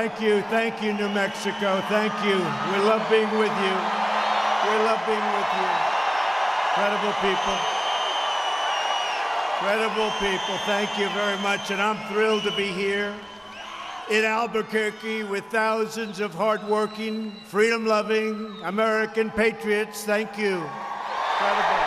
Thank you, New Mexico. Thank you. We love being with you. We love being with you. Incredible people. Incredible people. Thank you very much. And I'm thrilled to be here in Albuquerque with thousands of hardworking, freedom-loving American patriots. Thank you. Incredible.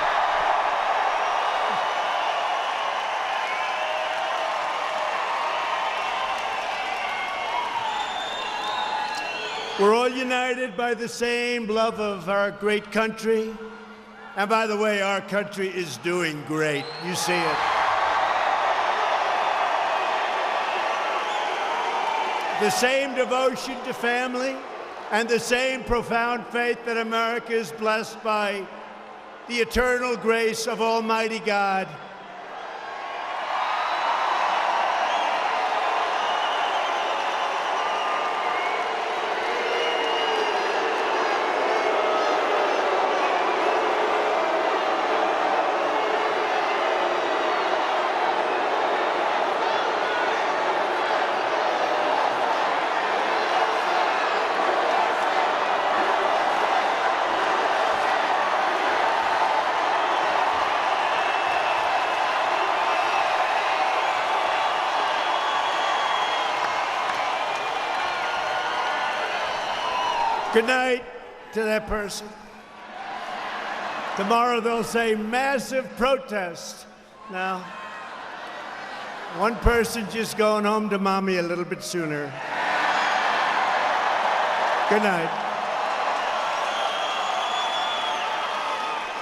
We're all united by the same love of our great country. And by the way, our country is doing great. You see it. The same devotion to family and the same profound faith that America is blessed by the eternal grace of Almighty God. Good night to that person. Tomorrow they'll say massive protest. Now, one person just going home to mommy a little bit sooner. Good night.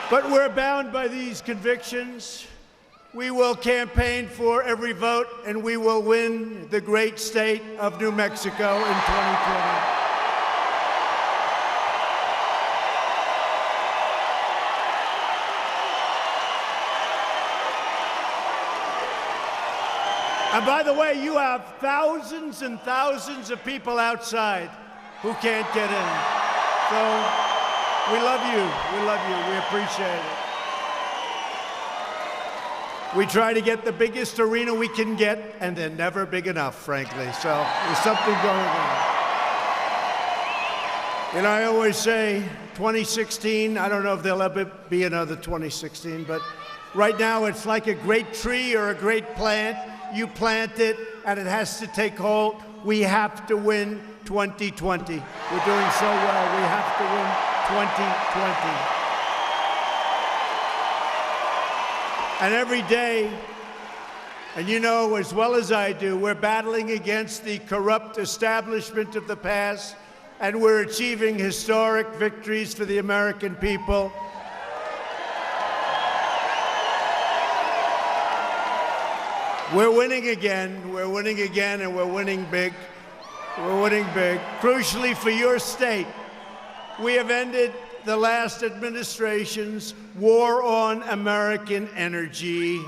But we're bound by these convictions. We will campaign for every vote, and we will win the great state of New Mexico in 2020. And by the way, you have thousands and thousands of people outside who can't get in. So we love you. We love you. We appreciate it. We try to get the biggest arena we can get, and they're never big enough, frankly. So there's something going on. You know, I always say 2016, I don't know if there'll ever be another 2016, but right now it's like a great tree or a great plant. You plant it, and it has to take hold. We have to win 2020. We're doing so well. We have to win 2020. And every day, and you know as well as I do, we're battling against the corrupt establishment of the past, and we're achieving historic victories for the American people. We're winning again, and we're winning big. We're winning big. Crucially for your state, we have ended the last administration's war on American energy.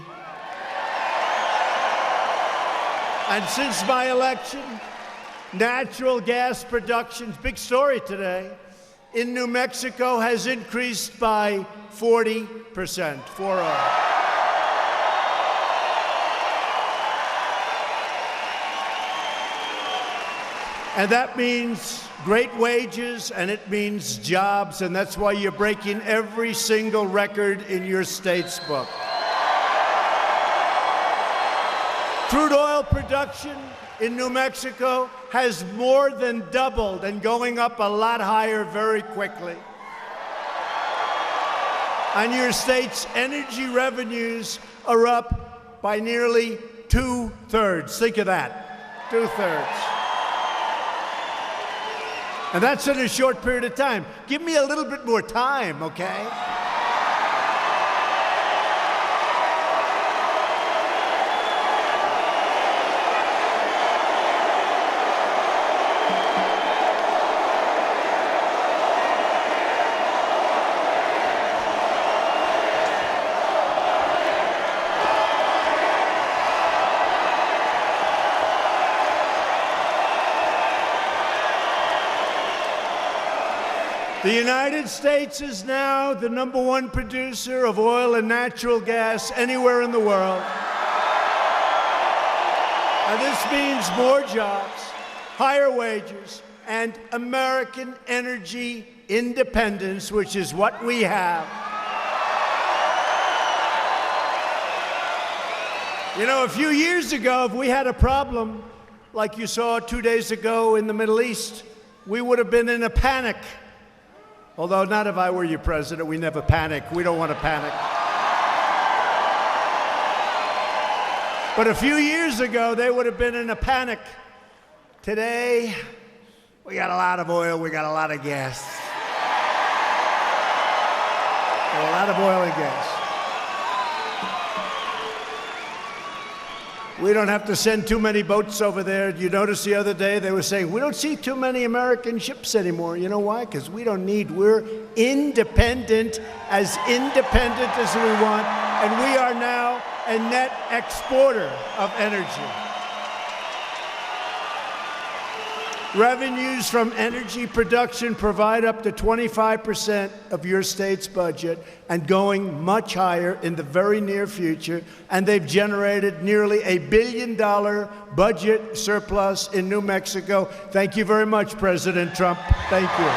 And since my election, natural gas production, big story today, in New Mexico has increased by 40%, 40. And that means great wages, and it means jobs, and that's why you're breaking every single record in your state's book. Crude oil production in New Mexico has more than doubled and going up a lot higher very quickly. And your state's energy revenues are up by nearly 2/3. Think of that, 2/3. And that's in a short period of time. Give me a little bit more time, okay? The United States is now the #1 producer of oil and natural gas anywhere in the world. And this means more jobs, higher wages, and American energy independence, which is what we have. You know, a few years ago, if we had a problem like you saw 2 days ago in the Middle East, we would have been in a panic. Although not if I were your president. We never panic. We don't want to panic. But a few years ago, they would have been in a panic. Today, we got a lot of oil, we got a lot of gas. A lot of oil and gas. We don't have to send too many boats over there. You notice the other day they were saying, we don't see too many American ships anymore. You know why? Because we're independent as we want, and we are now a net exporter of energy. Revenues from energy production provide up to 25% of your state's budget and going much higher in the very near future. And they've generated nearly $1 billion budget surplus in New Mexico. Thank you very much, President Trump. Thank you.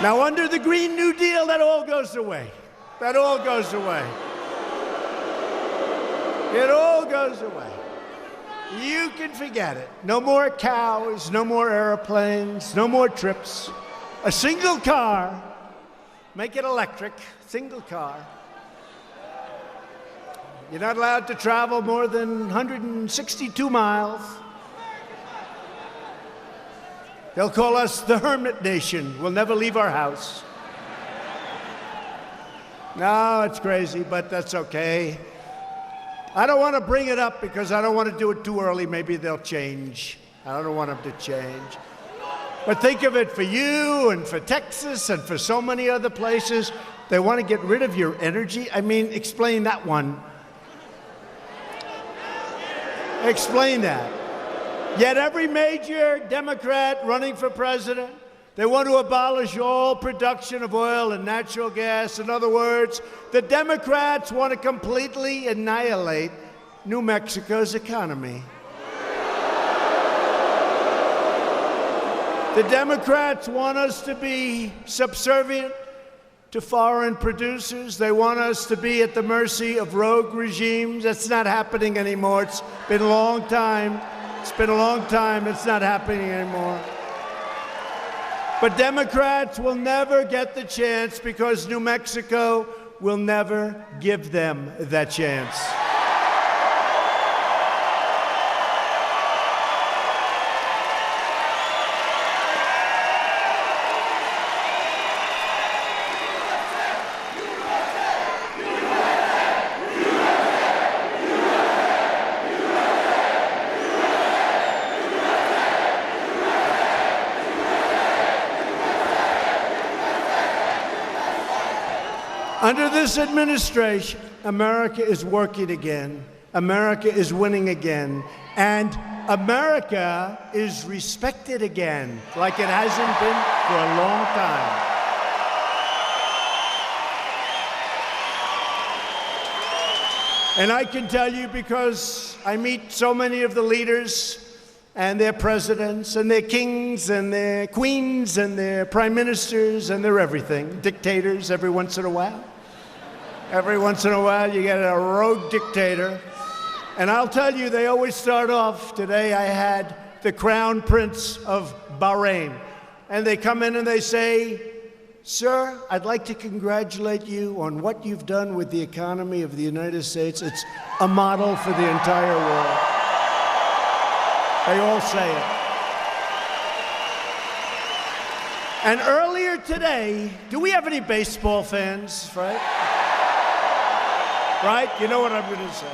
Now, under the Green New Deal, that all goes away. That all goes away. It all goes away. You can forget it. No more cows, no more airplanes, no more trips. A single car, make it electric, single car. You're not allowed to travel more than 162 miles. They'll call us the Hermit Nation. We'll never leave our house. No, it's crazy, but that's okay. I don't want to bring it up because I don't want to do it too early. Maybe they'll change. I don't want them to change. But think of it for you and for Texas and for so many other places. They want to get rid of your energy. I mean, explain that one. Explain that. Yet every major Democrat running for president, they want to abolish all production of oil and natural gas. In other words, the Democrats want to completely annihilate New Mexico's economy. The Democrats want us to be subservient to foreign producers. They want us to be at the mercy of rogue regimes. That's not happening anymore. It's been a long time. It's been a long time. It's not happening anymore. But Democrats will never get the chance because New Mexico will never give them that chance. Under this administration, America is working again. America is winning again. And America is respected again, like it hasn't been for a long time. And I can tell you because I meet so many of the leaders and their presidents and their kings and their queens and their prime ministers and their everything, dictators every once in a while. Every once in a while, you get a rogue dictator. And I'll tell you, they always start off. Today, I had the Crown Prince of Bahrain. And they come in and they say, "Sir, I'd like to congratulate you on what you've done with the economy of the United States. It's a model for the entire world." They all say it. And earlier today, do we have any baseball fans, right? Right? You know what I'm going to say.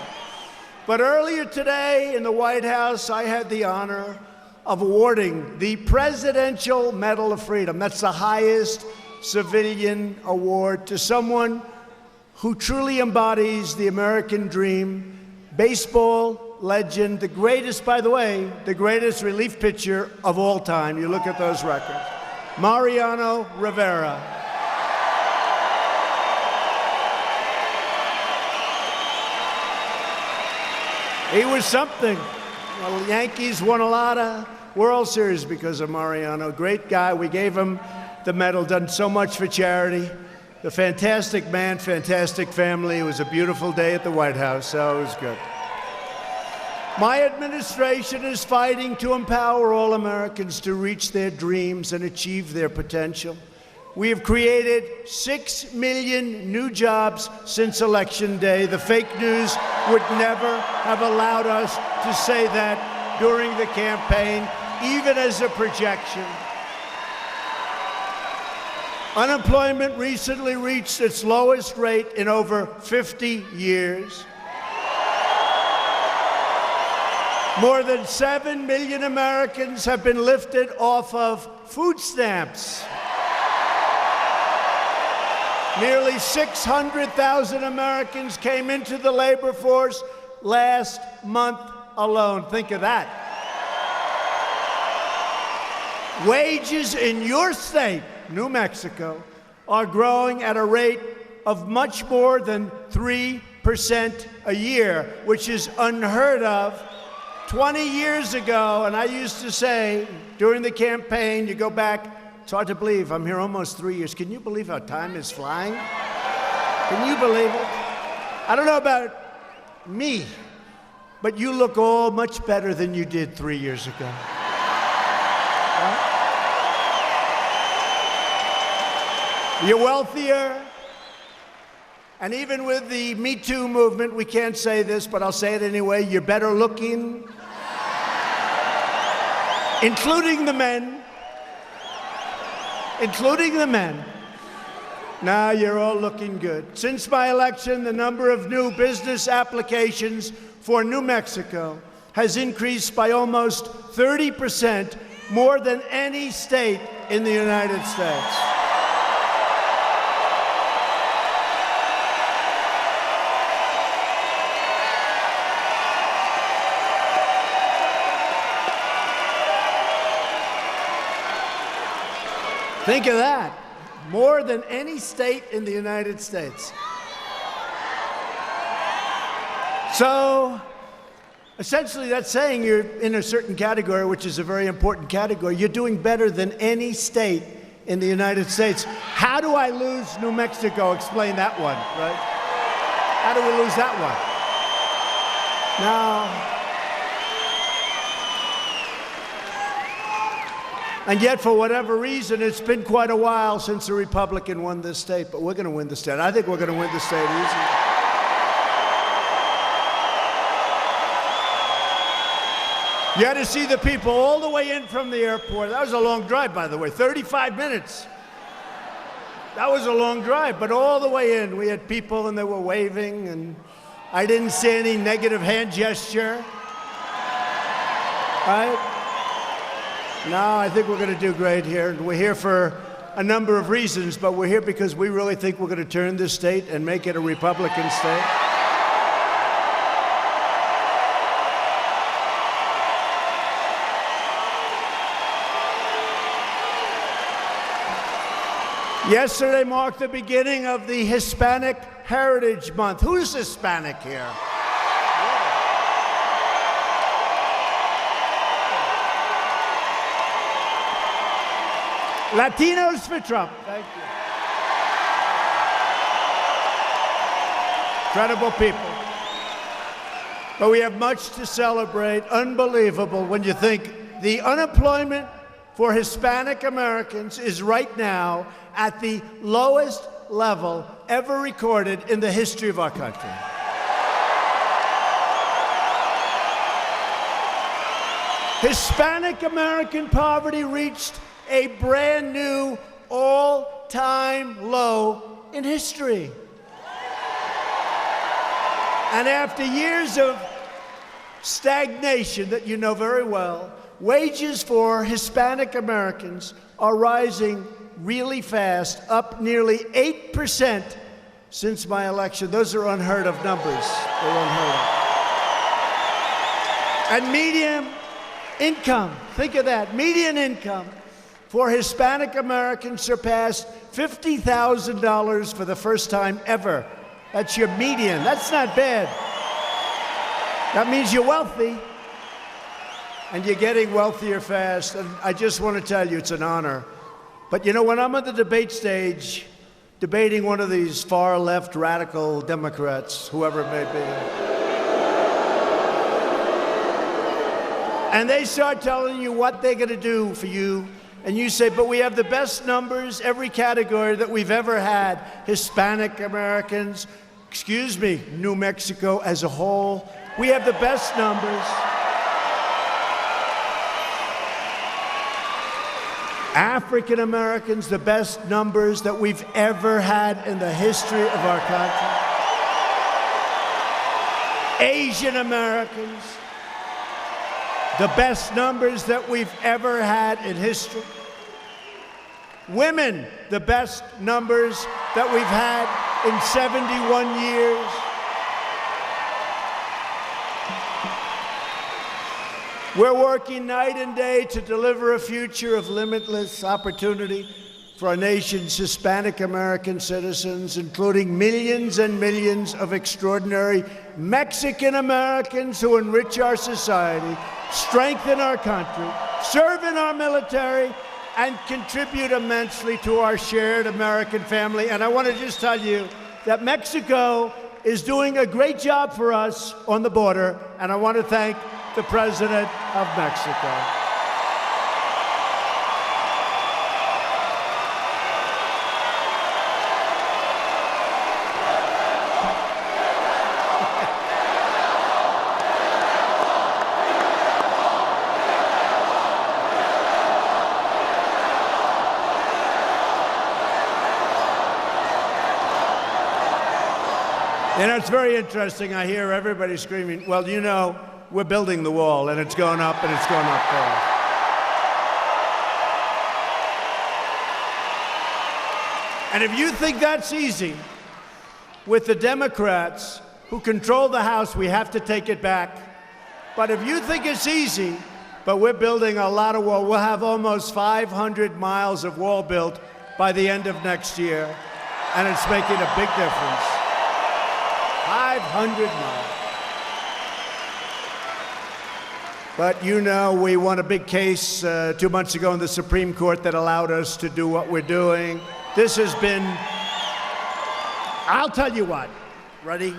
But earlier today in the White House, I had the honor of awarding the Presidential Medal of Freedom. That's the highest civilian award to someone who truly embodies the American dream. Baseball legend, the greatest, by the way, the greatest relief pitcher of all time. You look at those records. Mariano Rivera. He was something. Well, the Yankees won a lot of World Series because of Mariano. Great guy. We gave him the medal, done so much for charity. The fantastic man, fantastic family. It was a beautiful day at the White House, so it was good. My administration is fighting to empower all Americans to reach their dreams and achieve their potential. We have created 6 million new jobs since Election Day. The fake news would never have allowed us to say that during the campaign, even as a projection. Unemployment recently reached its lowest rate in over 50 years. More than 7 million Americans have been lifted off of food stamps. Nearly 600,000 Americans came into the labor force last month alone. Think of that. Wages in your state, New Mexico, are growing at a rate of much more than 3% a year, which is unheard of. 20 years ago, and I used to say during the campaign, you go back, it's hard to believe, I'm here almost 3 years. Can you believe how time is flying? Can you believe it? I don't know about me, but you look all much better than you did 3 years ago. Right? You're wealthier. And even with the Me Too movement, we can't say this, but I'll say it anyway, you're better looking, including the men. Including the men. Now you're all looking good. Since my election, the number of new business applications for New Mexico has increased by almost 30%, more than any state in the United States. Think of that. More than any state in the United States. So, essentially, that's saying you're in a certain category, which is a very important category. You're doing better than any state in the United States. How do I lose New Mexico? Explain that one, right? How do we lose that one? Now, and yet, for whatever reason, it's been quite a while since a Republican won this state, but we're going to win the state. I think we're going to win the state easily. You had to see the people all the way in from the airport. That was a long drive, by the way, 35 minutes. That was a long drive, but all the way in, we had people and they were waving, and I didn't see any negative hand gesture. Right? No, I think we're going to do great here. We're here for a number of reasons, but we're here because we really think we're going to turn this state and make it a Republican state. Yesterday marked the beginning of the Hispanic Heritage Month. Who's Hispanic here? Latinos for Trump. Thank you. Incredible people. But we have much to celebrate. Unbelievable when you think the unemployment for Hispanic Americans is right now at the lowest level ever recorded in the history of our country. Hispanic American poverty reached a brand new all-time low in history. And after years of stagnation that you know very well, wages for Hispanic Americans are rising really fast, up nearly 8% since my election. Those are unheard of numbers. They're unheard of. And median income, think of that, median income for Hispanic Americans surpassed $50,000 for the first time ever. That's your median. That's not bad. That means you're wealthy, and you're getting wealthier fast. And I just want to tell you, it's an honor. But you know, when I'm on the debate stage, debating one of these far-left radical Democrats, whoever it may be, and they start telling you what they're going to do for you, and you say, but we have the best numbers, every category that we've ever had. Hispanic Americans, excuse me, New Mexico as a whole, we have the best numbers. African Americans, the best numbers that we've ever had in the history of our country. Asian Americans, the best numbers that we've ever had in history. Women, the best numbers that we've had in 71 years. We're working night and day to deliver a future of limitless opportunity for our nation's Hispanic American citizens, including millions and millions of extraordinary Mexican Americans who enrich our society, strengthen our country, serve in our military, and contribute immensely to our shared American family. And I want to just tell you that Mexico is doing a great job for us on the border, and I want to thank the President of Mexico. You know, it's very interesting. I hear everybody screaming, well, you know, we're building the wall, and it's going up, and it's going up fast. And if you think that's easy, with the Democrats who control the House, we have to take it back. But if you think it's easy, but we're building a lot of wall, we'll have almost 500 miles of wall built by the end of next year, and it's making a big difference. 500 miles. But you know, we won a big case 2 months ago in the Supreme Court that allowed us to do what we're doing. This has been, I'll tell you what, ready?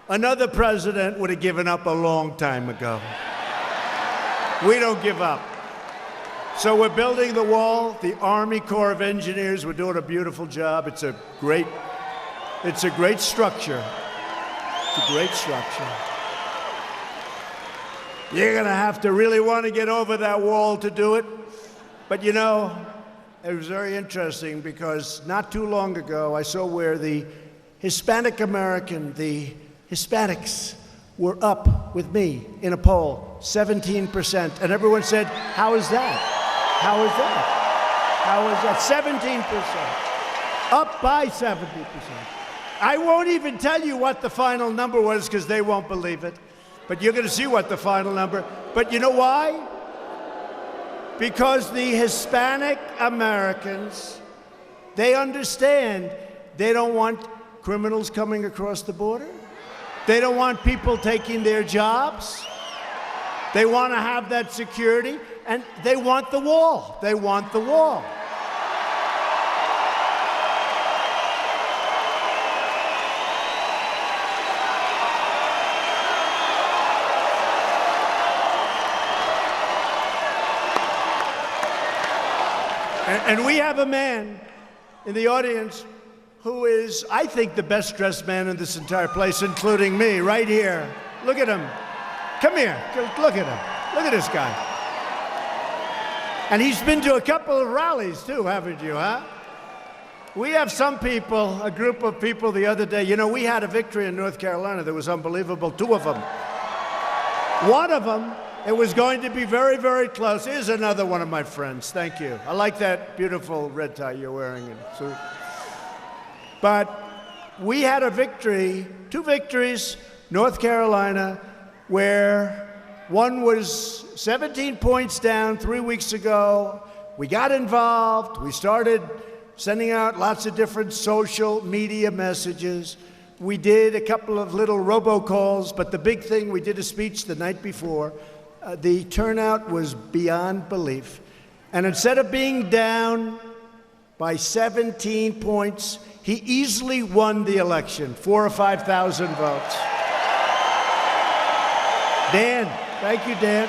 Another president would have given up a long time ago. We don't give up. So we're building the wall. The Army Corps of Engineers, we're doing a beautiful job. It's a great structure. It's a great structure. You're going to have to really want to get over that wall to do it. But you know, it was very interesting because not too long ago, I saw where the Hispanic American, the Hispanics, were up with me in a poll, 17%. And everyone said, how is that? How is that? How is that? 17%. Up by 70%. I won't even tell you what the final number was because they won't believe it. But you're going to see what the final number. But you know why? Because the Hispanic Americans, they understand they don't want criminals coming across the border. They don't want people taking their jobs. They want to have that security, and they want the wall. They want the wall. And we have a man in the audience who is, I think, the best dressed man in this entire place, including me, right here. Look at him. Come here. Look at him. Look at this guy. And he's been to a couple of rallies, too, haven't you, huh? We have some people, a group of people the other day. You know, we had a victory in North Carolina that was unbelievable, 2 of them. One of them, it was going to be very, very close. Here's another one of my friends. Thank you. I like that beautiful red tie you're wearing. But we had a victory, 2 victories, North Carolina, where one was 17 points down 3 weeks ago. We got involved. We started sending out lots of different social media messages. We did a couple of little robocalls, but the big thing, we did a speech the night before. The turnout was beyond belief. And instead of being down by 17 points, he easily won the election, 4,000 or 5,000 votes. Dan, thank you, Dan.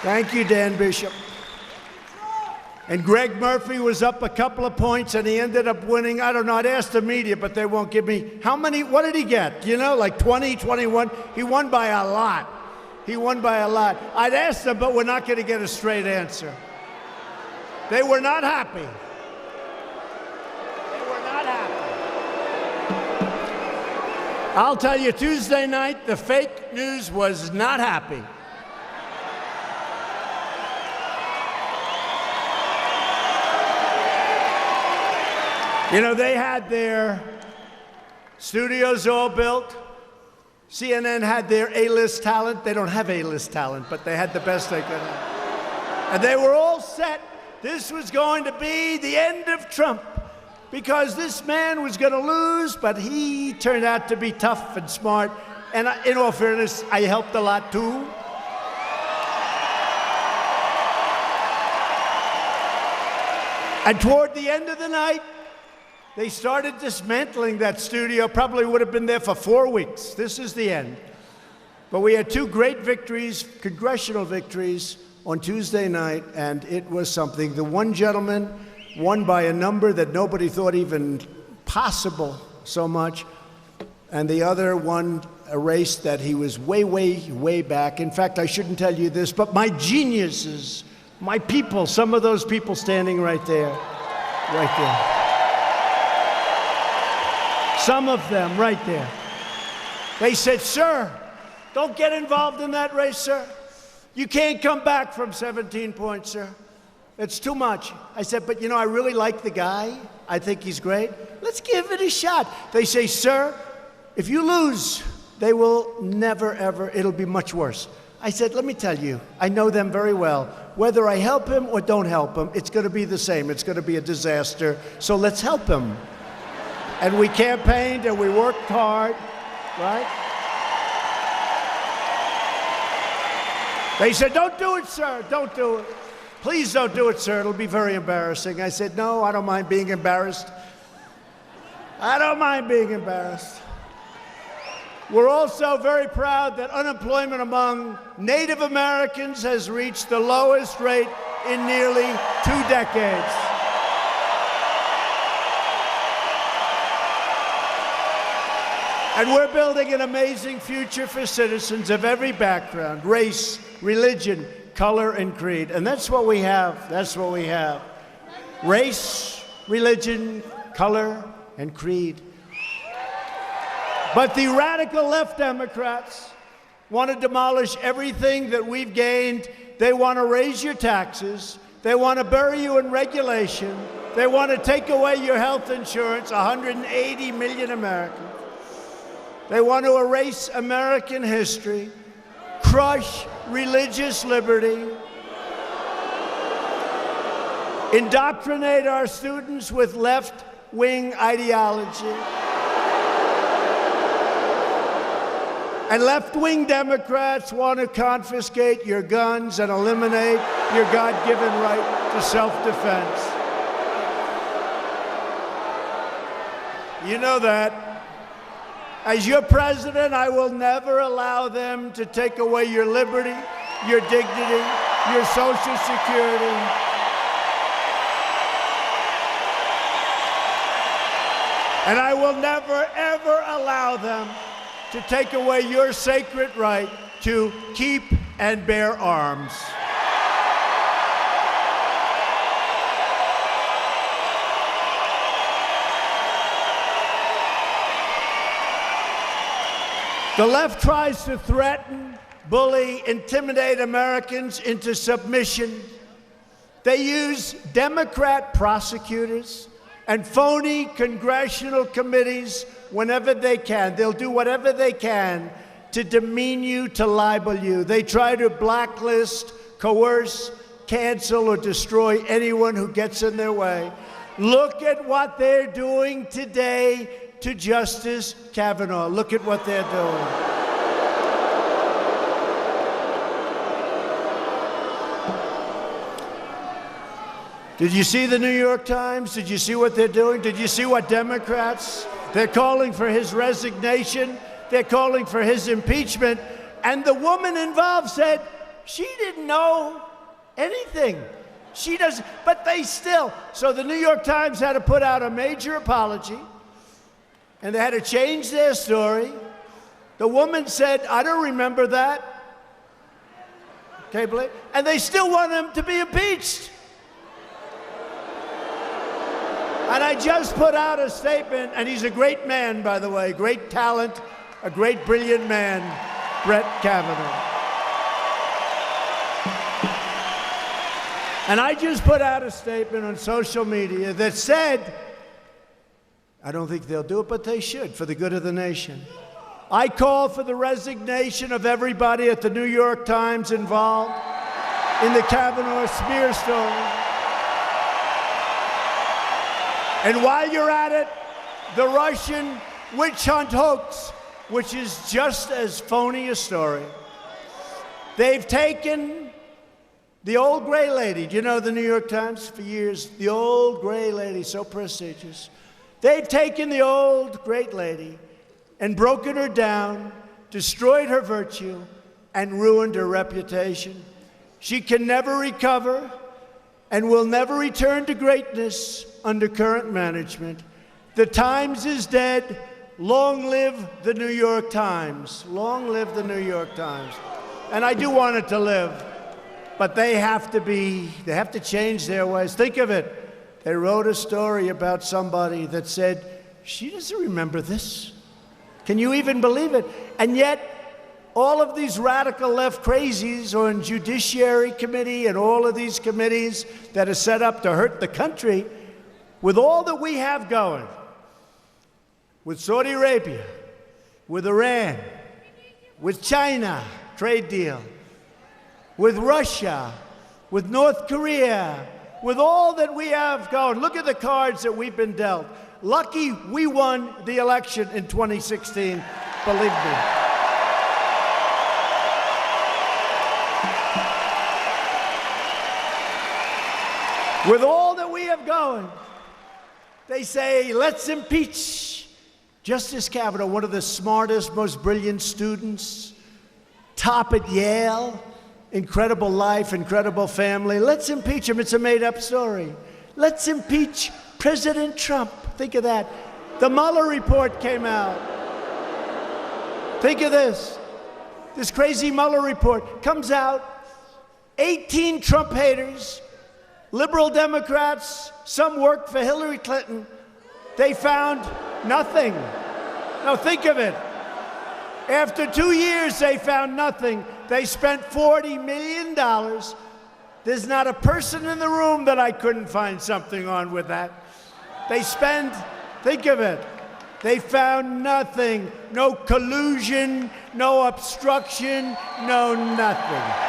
Thank you, Dan Bishop. And Greg Murphy was up a couple of points, and he ended up winning. I don't know, I'd ask the media, but they won't give me. How many, what did he get? You know, like 20, 21? He won by a lot. He won by a lot. I'd ask them, but we're not going to get a straight answer. They were not happy. They were not happy. I'll tell you, Tuesday night, the fake news was not happy. You know, they had their studios all built. CNN had their A-list talent. They don't have A-list talent, but they had the best they could have. And they were all set. This was going to be the end of Trump because this man was going to lose, but he turned out to be tough and smart. And in all fairness, I helped a lot too. And toward the end of the night, they started dismantling that studio. Probably would have been there for 4 weeks. This is the end. But we had two great victories, congressional victories, on Tuesday night, and it was something. The one gentleman won by a number that nobody thought even possible so much, and the other won a race that he was way, way, way back. In fact, I shouldn't tell you this, but my geniuses, my people, some of those people standing right there, right there. Some of them right there. They said, "Sir, don't get involved in that race, sir. You can't come back from 17 points, sir. It's too much." I said, "But you know, I really like the guy. I think he's great. Let's give it a shot." They say, "Sir, if you lose, they will never, ever, it'll be much worse." I said, "Let me tell you, I know them very well. Whether I help him or don't help him, it's going to be the same. It's going to be a disaster. So let's help him." And we campaigned and we worked hard, right? They said, "Don't do it, sir. Don't do it. Please don't do it, sir. It'll be very embarrassing." I said, "No, I don't mind being embarrassed. I don't mind being embarrassed." We're also very proud that unemployment among Native Americans has reached the lowest rate in nearly 2 decades. And we're building an amazing future for citizens of every background, race, religion, color, and creed. And that's what we have. That's what we have. Race, religion, color, and creed. But the radical left Democrats want to demolish everything that we've gained. They want to raise your taxes. They want to bury you in regulation. They want to take away your health insurance, 180 million Americans. They want to erase American history, crush religious liberty, indoctrinate our students with left-wing ideology. And left-wing Democrats want to confiscate your guns and eliminate your God-given right to self-defense. You know that. As your president, I will never allow them to take away your liberty, your dignity, your Social Security. And I will never, ever allow them to take away your sacred right to keep and bear arms. The left tries to threaten, bully, intimidate Americans into submission. They use Democrat prosecutors and phony congressional committees whenever they can. They'll do whatever they can to demean you, to libel you. They try to blacklist, coerce, cancel, or destroy anyone who gets in their way. Look at what they're doing today to Justice Kavanaugh. Look at what they're doing. Did you see the New York Times? Did you see what they're doing? Did you see what Democrats? They're calling for his resignation. They're calling for his impeachment. And the woman involved said she didn't know anything. She doesn't, but they still. So the New York Times had to put out a major apology, and they had to change their story. The woman said, I don't remember that. Okay, believe? And they still want him to be impeached. And I just put out a statement, and he's a great man, by the way, great talent, a great, brilliant man, Brett Kavanaugh. And I just put out a statement on social media that said, I don't think they'll do it, but they should, for the good of the nation. I call for the resignation of everybody at the New York Times involved in the Kavanaugh smear story. And while you're at it, the Russian witch hunt hoax, which is just as phony a story. They've taken the old gray lady. Do you know the New York Times? For years, the old gray lady, so prestigious. They've taken the old great lady and broken her down, destroyed her virtue, and ruined her reputation. She can never recover and will never return to greatness under current management. The Times is dead. Long live the New York Times. Long live the New York Times. And I do want it to live, but they have to change their ways. Think of it. They wrote a story about somebody that said, she doesn't remember this. Can you even believe it? And yet, all of these radical left crazies on Judiciary Committee and all of these committees that are set up to hurt the country, with all that we have going, with Saudi Arabia, with Iran, with China, trade deal, with Russia, with North Korea, with all that we have going. Look at the cards that we've been dealt. Lucky we won the election in 2016, believe me. With all that we have going, they say, let's impeach Justice Kavanaugh, one of the smartest, most brilliant students, top at Yale, incredible life, incredible family. Let's impeach him. It's a made-up story. Let's impeach President Trump. Think of that. The Mueller report came out. Think of this. This crazy Mueller report comes out. 18 Trump haters, liberal Democrats, some worked for Hillary Clinton. They found nothing. Now think of it. After 2 years, they found nothing. They spent $40 million. There's not a person in the room that I couldn't find something on with that. They spent, think of it, they found nothing. No collusion, no obstruction, no nothing.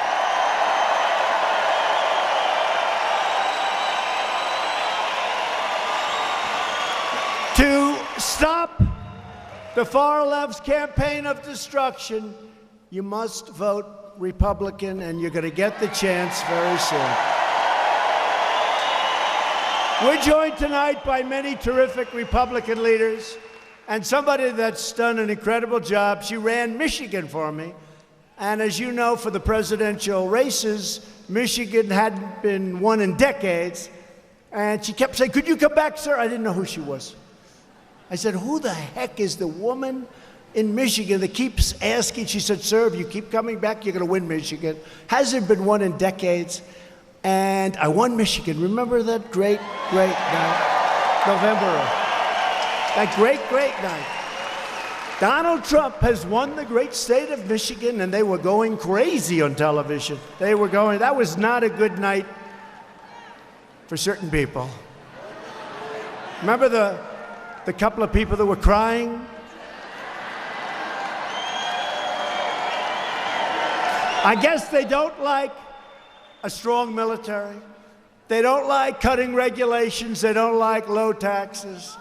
To stop the far left's campaign of destruction, you must vote Republican, and you're going to get the chance very soon. We're joined tonight by many terrific Republican leaders, and somebody that's done an incredible job. She ran Michigan for me, and as you know, for the presidential races, Michigan hadn't been won in decades, and she kept saying, could you come back, sir? I didn't know who she was. I said, who the heck is the woman in Michigan that keeps asking? She said, sir, if you keep coming back, you're going to win Michigan. Hasn't been won in decades. And I won Michigan. Remember that great, great night? November. That great, great night. Donald Trump has won the great state of Michigan, and they were going crazy on television. They were going, that was not a good night for certain people. Remember the couple of people that were crying? I guess they don't like a strong military. They don't like cutting regulations. They don't like low taxes.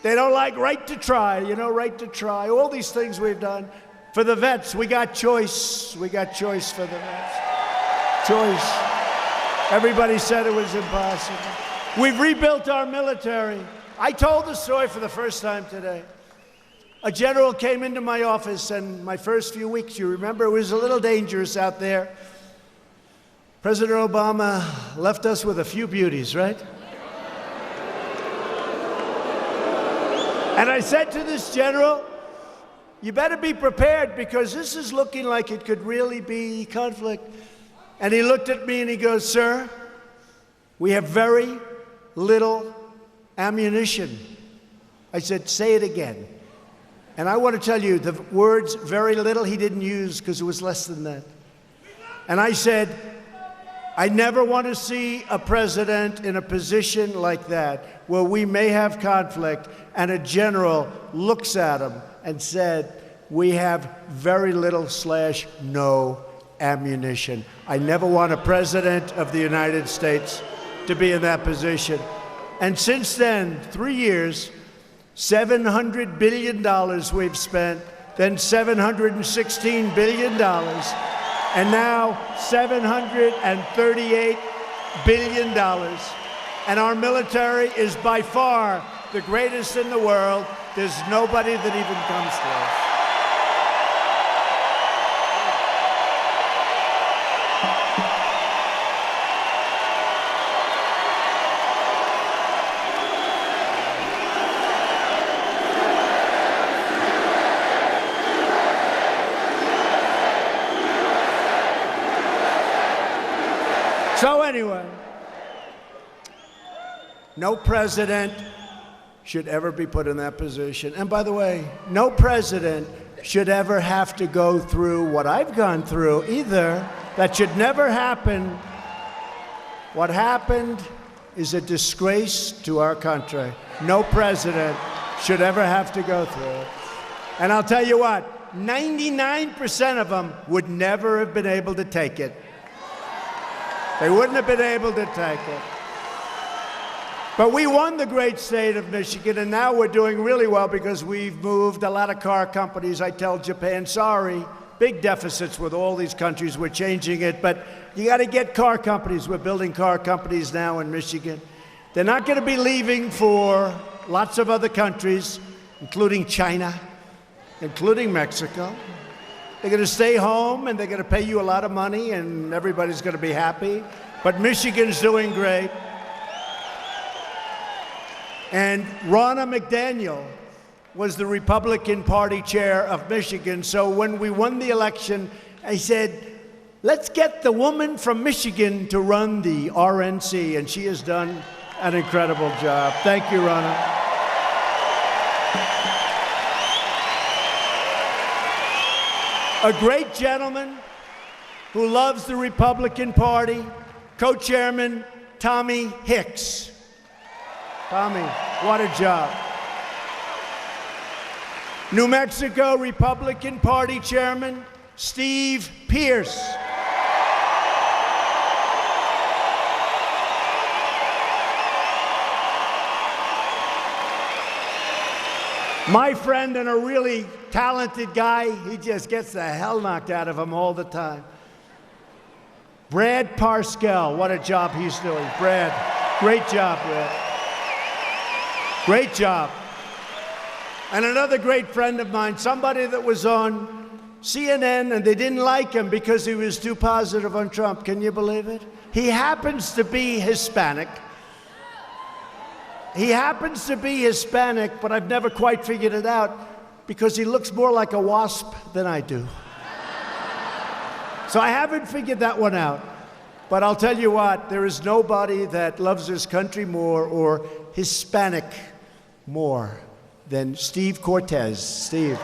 They don't like right to try, right to try. All these things we've done. For the vets, we got choice. We got choice for the vets. Choice. Everybody said it was impossible. We've rebuilt our military. I told the story for the first time today. A general came into my office, and my first few weeks, you remember, it was a little dangerous out there. President Obama left us with a few beauties, right? And I said to this general, you better be prepared because this is looking like it could really be conflict. And he looked at me and he goes, sir, we have very little ammunition. I said, say it again. And I want to tell you, the words very little he didn't use because it was less than that. And I said, I never want to see a president in a position like that where we may have conflict and a general looks at him and said, we have very little / no ammunition. I never want a president of the United States to be in that position. And since then, 3 years, $700 billion we've spent, then $716 billion, and now $738 billion. And our military is by far the greatest in the world. There's nobody that even comes close. So anyway, no president should ever be put in that position. And by the way, no president should ever have to go through what I've gone through either. That should never happen. What happened is a disgrace to our country. No president should ever have to go through it. And I'll tell you what, 99% of them would never have been able to take it. They wouldn't have been able to take it. But we won the great state of Michigan, and now we're doing really well because we've moved a lot of car companies. I tell Japan, sorry, big deficits with all these countries. We're changing it, but you got to get car companies. We're building car companies now in Michigan. They're not going to be leaving for lots of other countries, including China, including Mexico. They're going to stay home, and they're going to pay you a lot of money, and everybody's going to be happy. But Michigan's doing great. And Ronna McDaniel was the Republican Party chair of Michigan. So when we won the election, I said, let's get the woman from Michigan to run the RNC, and she has done an incredible job. Thank you, Ronna. A great gentleman who loves the Republican Party, co-chairman Tommy Hicks. Tommy, what a job. New Mexico Republican Party chairman Steve Pierce. My friend and a really talented guy, he just gets the hell knocked out of him all the time. Brad Parscale, what a job he's doing. Brad, great job, Brad. Great job. And another great friend of mine, somebody that was on CNN and they didn't like him because he was too positive on Trump. Can you believe it? He happens to be Hispanic. He happens to be Hispanic, but I've never quite figured it out because he looks more like a wasp than I do. So I haven't figured that one out. But I'll tell you what, there is nobody that loves this country more or Hispanic more than Steve Cortez. Steve.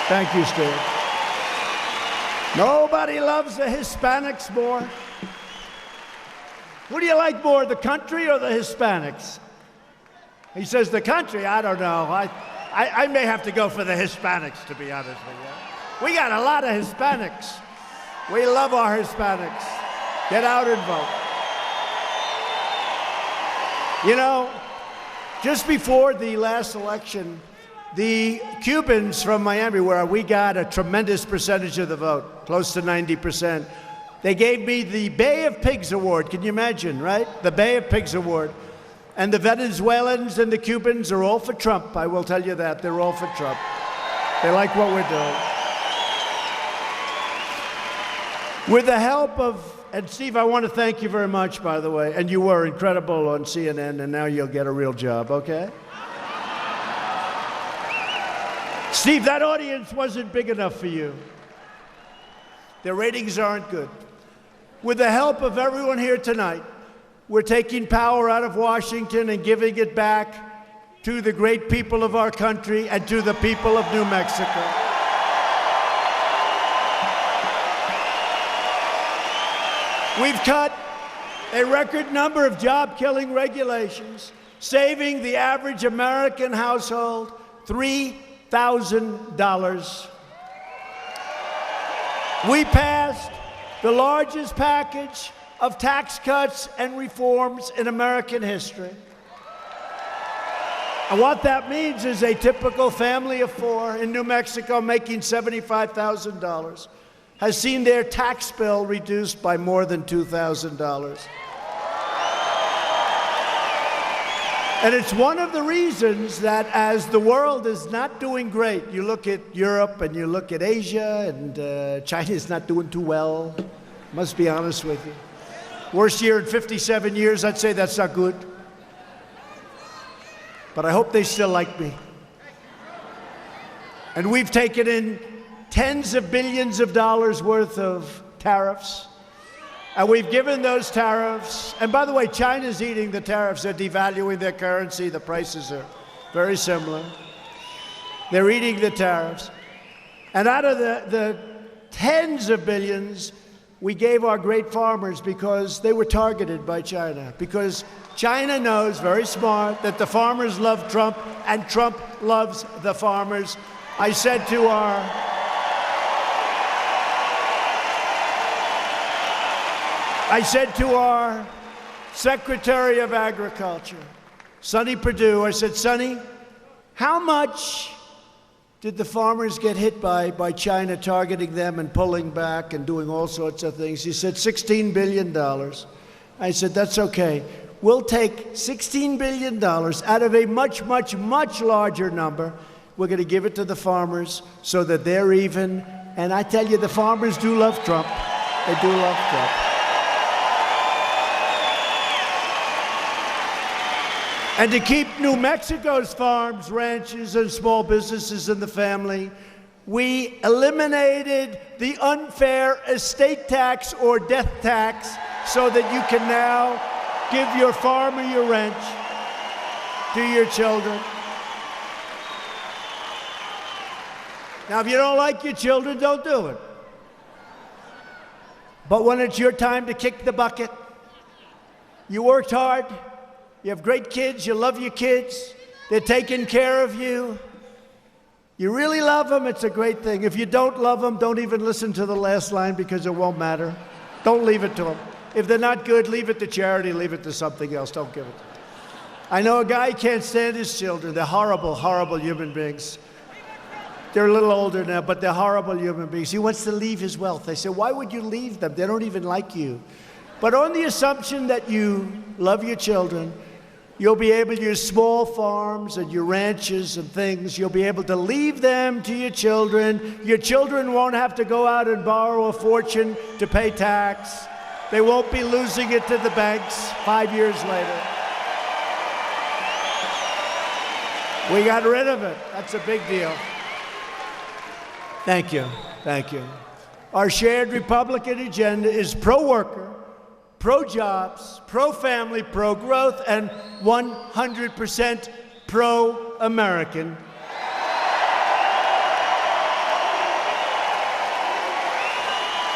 Thank you, Steve. Nobody loves the Hispanics more. Who do you like more, the country or the Hispanics? He says the country, I don't know. I may have to go for the Hispanics, to be honest with you. We got a lot of Hispanics. We love our Hispanics. Get out and vote. You know, just before the last election, the Cubans from Miami, where we got a tremendous percentage of the vote, close to 90%, they gave me the Bay of Pigs Award. Can you imagine, right? The Bay of Pigs Award. And the Venezuelans and the Cubans are all for Trump. I will tell you that. They're all for Trump. They like what we're doing. With the help of, and Steve, I want to thank you very much, by the way. And you were incredible on CNN, and now you'll get a real job, okay? Steve, that audience wasn't big enough for you. Their ratings aren't good. With the help of everyone here tonight, we're taking power out of Washington and giving it back to the great people of our country and to the people of New Mexico. We've cut a record number of job-killing regulations, saving the average American household $3,000. We passed the largest package of tax cuts and reforms in American history. And what that means is a typical family of four in New Mexico making $75,000 has seen their tax bill reduced by more than $2,000. And it's one of the reasons that as the world is not doing great, you look at Europe and you look at Asia, and China is not doing too well, must be honest with you. Worst year in 57 years, I'd say that's not good. But I hope they still like me. And we've taken in tens of billions of dollars worth of tariffs. And we've given those tariffs, and by the way, China's eating the tariffs. They're devaluing their currency. The prices are very similar. They're eating the tariffs. And out of the tens of billions, we gave our great farmers because they were targeted by China. Because China knows, very smart, that the farmers love Trump, and Trump loves the farmers. I said to our Secretary of Agriculture, Sonny Perdue, I said, Sonny, how much did the farmers get hit by China targeting them and pulling back and doing all sorts of things? He said, $16 billion. I said, that's okay. We'll take $16 billion out of a much, much, much larger number. We're going to give it to the farmers so that they're even. And I tell you, the farmers do love Trump. They do love Trump. And to keep New Mexico's farms, ranches, and small businesses in the family, we eliminated the unfair estate tax or death tax so that you can now give your farm or your ranch to your children. Now, if you don't like your children, don't do it. But when it's your time to kick the bucket, you worked hard. You have great kids, you love your kids, they're taking care of you. You really love them, it's a great thing. If you don't love them, don't even listen to the last line because it won't matter. Don't leave it to them. If they're not good, leave it to charity, leave it to something else, don't give it. I know a guy can't stand his children. They're horrible, horrible human beings. They're a little older now, but they're horrible human beings. He wants to leave his wealth. I said, why would you leave them? They don't even like you. But on the assumption that you love your children, you'll be able to use small farms and your ranches and things. You'll be able to leave them to your children. Your children won't have to go out and borrow a fortune to pay tax. They won't be losing it to the banks 5 years later. We got rid of it. That's a big deal. Thank you. Thank you. Our shared Republican agenda is pro-worker, pro-jobs, pro-family, pro-growth, and 100% pro-American.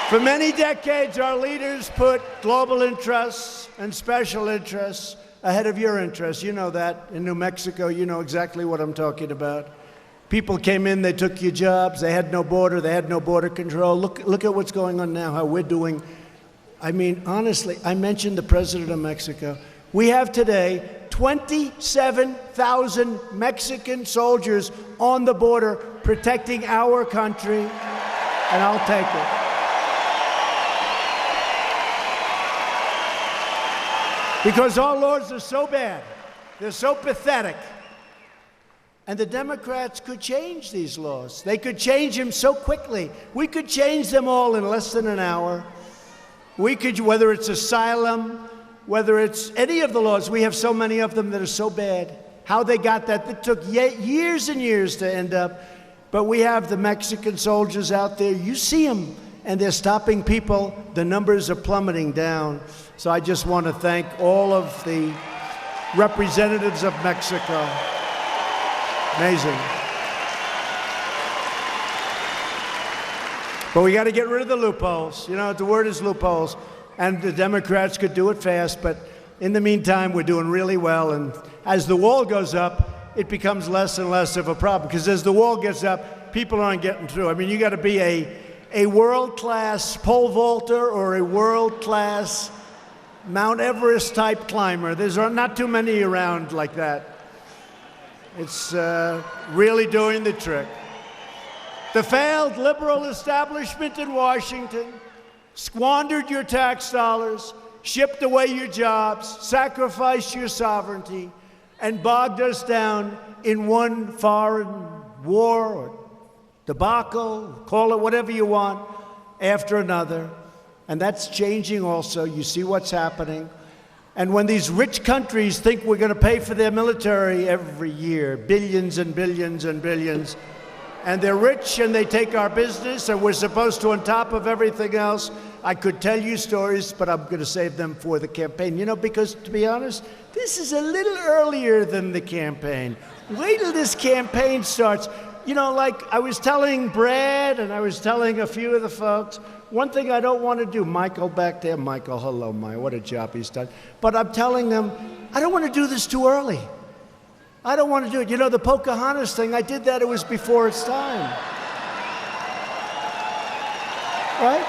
For many decades, our leaders put global interests and special interests ahead of your interests. You know that. In New Mexico, you know exactly what I'm talking about. People came in, they took your jobs, they had no border, they had no border control. Look at what's going on now, how we're doing. I mean, honestly, I mentioned the president of Mexico. We have today 27,000 Mexican soldiers on the border protecting our country, and I'll take it. Because our laws are so bad, they're so pathetic. And the Democrats could change these laws. They could change them so quickly. We could change them all in less than an hour. We could, whether it's asylum, whether it's any of the laws, we have so many of them that are so bad. How they got that, it took years and years to end up. But we have the Mexican soldiers out there. You see them, and they're stopping people. The numbers are plummeting down. So I just want to thank all of the representatives of Mexico. Amazing. But we got to get rid of the loopholes. You know, the word is loopholes. And the Democrats could do it fast, but in the meantime, we're doing really well. And as the wall goes up, it becomes less and less of a problem. Because as the wall gets up, people aren't getting through. I mean, you got to be a world-class pole vaulter or a world-class Mount Everest type climber. There's not too many around like that. It's really doing the trick. The failed liberal establishment in Washington squandered your tax dollars, shipped away your jobs, sacrificed your sovereignty, and bogged us down in one foreign war or debacle, call it whatever you want, after another. And that's changing also. You see what's happening. And when these rich countries think we're going to pay for their military every year, billions and billions and billions, and they're rich and they take our business and we're supposed to, on top of everything else, I could tell you stories, but I'm going to save them for the campaign. You know, because to be honest, this is a little earlier than the campaign. Wait till this campaign starts. You know, like I was telling Brad and I was telling a few of the folks, one thing I don't want to do, Michael back there, Michael, hello, Mike, what a job he's done. But I'm telling them, I don't want to do this too early. I don't want to do it. You know, the Pocahontas thing, I did that, it was before its time. Right?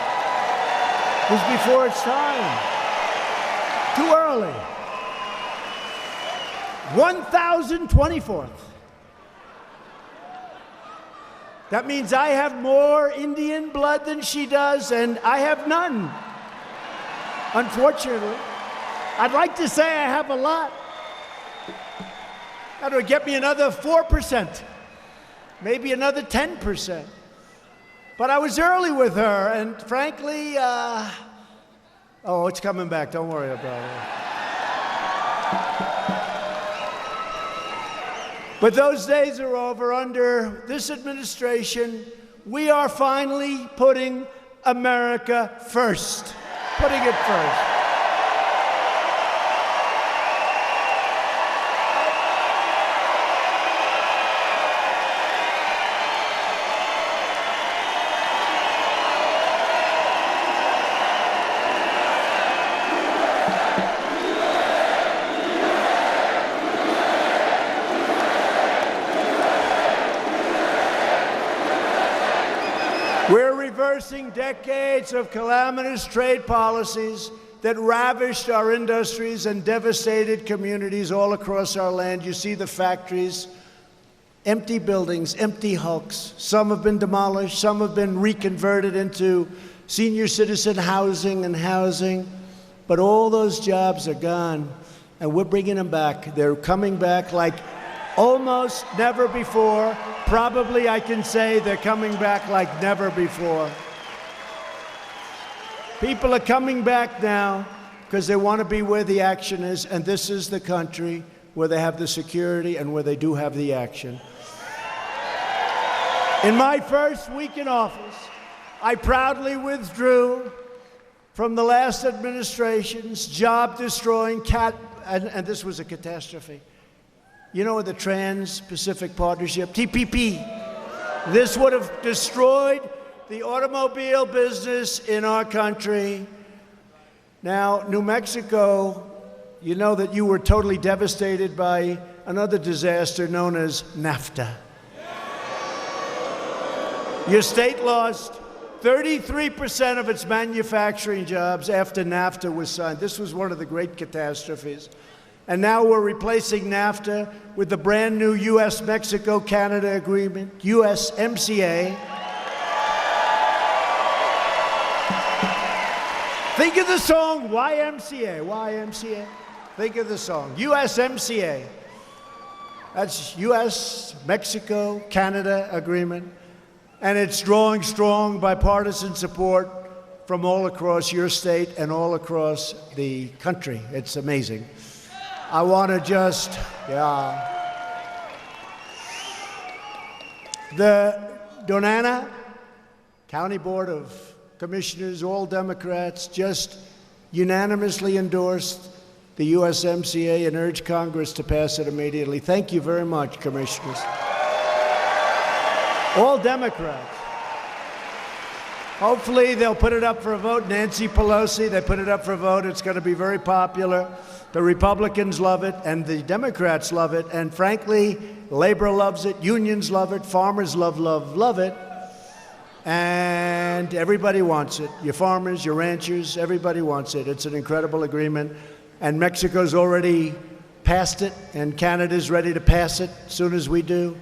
It was before its time. Too early. 1024th. That means I have more Indian blood than she does, and I have none, unfortunately. I'd like to say I have a lot. That would get me another 4%, maybe another 10%. But I was early with her, and frankly, oh, it's coming back. Don't worry about it. But those days are over. Under this administration, we are finally putting America first. Putting it first. We're reversing decades of calamitous trade policies that ravished our industries and devastated communities all across our land. You see the factories, empty buildings, empty hulks. Some have been demolished, some have been reconverted into senior citizen housing and housing. But all those jobs are gone, and we're bringing them back. They're coming back like almost never before. Probably I can say they're coming back like never before. People are coming back now because they want to be where the action is, and this is the country where they have the security and where they do have the action. In my first week in office, I proudly withdrew from the last administration's job-destroying and this was a catastrophe. You know, the Trans-Pacific Partnership, TPP. This would have destroyed the automobile business in our country. Now, New Mexico, you know that you were totally devastated by another disaster known as NAFTA. Your state lost 33% of its manufacturing jobs after NAFTA was signed. This was one of the great catastrophes. And now we're replacing NAFTA with the brand new U.S.-Mexico-Canada agreement, USMCA. Think of the song YMCA, YMCA. Think of the song, USMCA. That's U.S., Mexico, Canada agreement. And it's drawing strong bipartisan support from all across your state and all across the country. It's amazing. I want to just, the Donana County Board of Commissioners, all Democrats, just unanimously endorsed the USMCA and urged Congress to pass it immediately. Thank you very much, Commissioners. All Democrats. Hopefully they'll put it up for a vote. Nancy Pelosi, they put it up for a vote. It's going to be very popular. The Republicans love it, and the Democrats love it. And frankly, labor loves it, unions love it, farmers love it. And everybody wants it. Your farmers, your ranchers, everybody wants it. It's an incredible agreement. And Mexico's already passed it, and Canada's ready to pass it as soon as we do.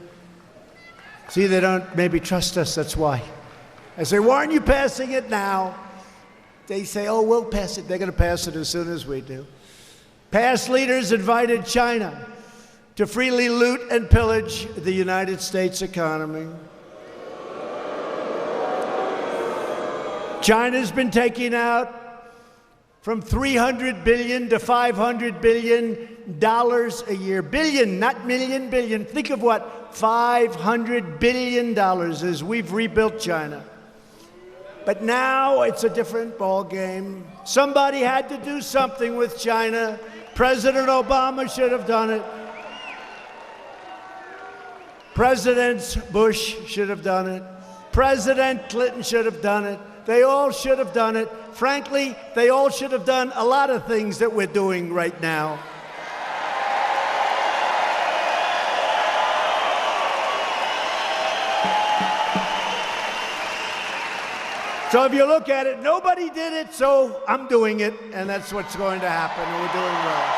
See, they don't maybe trust us, that's why. I say, why aren't you passing it now? They say, oh, we'll pass it. They're going to pass it as soon as we do. Past leaders invited China to freely loot and pillage the United States economy. China's been taking out from $300 billion to $500 billion a year. Billion, not million, billion. Think of what $500 billion is. We've rebuilt China. But now it's a different ball game. Somebody had to do something with China. President Obama should have done it. President Bush should have done it. President Clinton should have done it. They all should have done it. Frankly, they all should have done a lot of things that we're doing right now. So if you look at it, nobody did it, so I'm doing it, and that's what's going to happen, and we're doing well.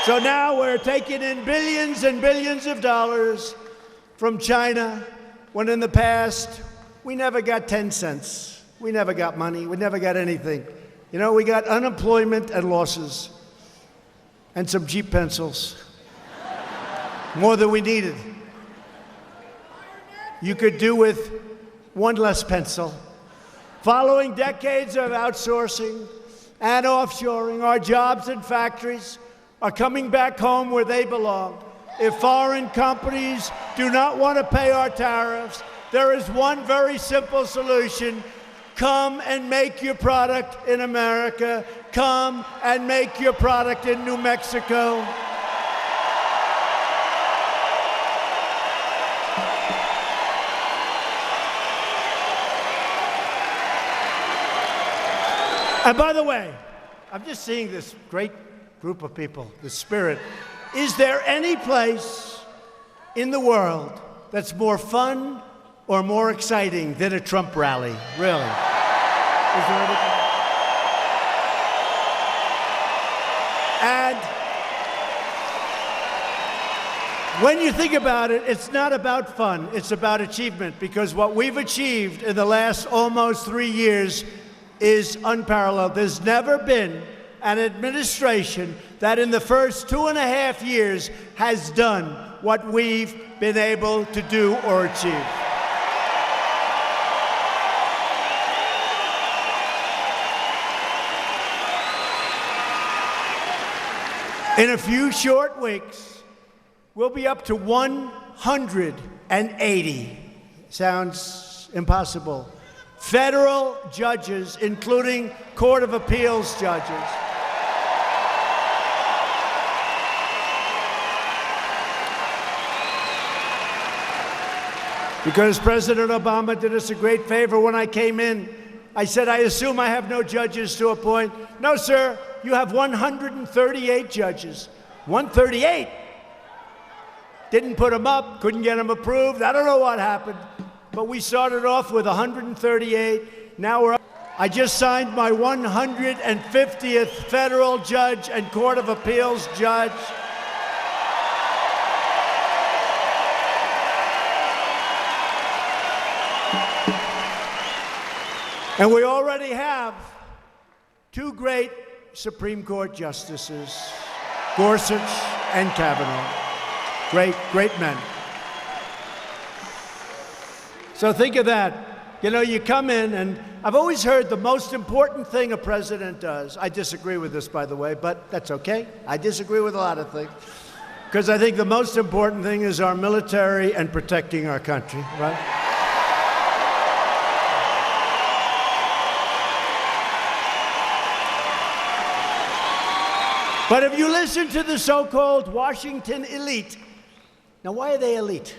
So now we're taking in billions and billions of dollars from China, when in the past, we never got 10 cents. We never got money. We never got anything. You know, we got unemployment and losses and some cheap pencils, more than we needed. You could do with one less pencil. Following decades of outsourcing and offshoring, our jobs and factories are coming back home where they belong. If foreign companies do not want to pay our tariffs, there is one very simple solution. Come and make your product in America. Come and make your product in New Mexico. And by the way, I'm just seeing this great group of people, the spirit. Is there any place in the world that's more fun or more exciting than a Trump rally? Really? Is there any place? And when you think about it, it's not about fun, it's about achievement, because what we've achieved in the last almost 3 years is unparalleled. There's never been an administration that in the first 2.5 years has done what we've been able to do or achieve. In a few short weeks, we'll be up to 180. Sounds impossible. Federal judges, including Court of Appeals judges. Because President Obama did us a great favor when I came in. I said, I assume I have no judges to appoint. No, sir, you have 138 judges. 138. Didn't put them up, couldn't get them approved. I don't know what happened, but we started off with 138. Now we're up. I just signed my 150th federal judge and Court of Appeals judge. And we already have two great Supreme Court justices, Gorsuch and Kavanaugh. Great, great men. So think of that. You know, you come in, and I've always heard the most important thing a president does. I disagree with this, by the way, but that's okay. I disagree with a lot of things. Because I think the most important thing is our military and protecting our country, right? But if you listen to the so-called Washington elite, now why are they elite?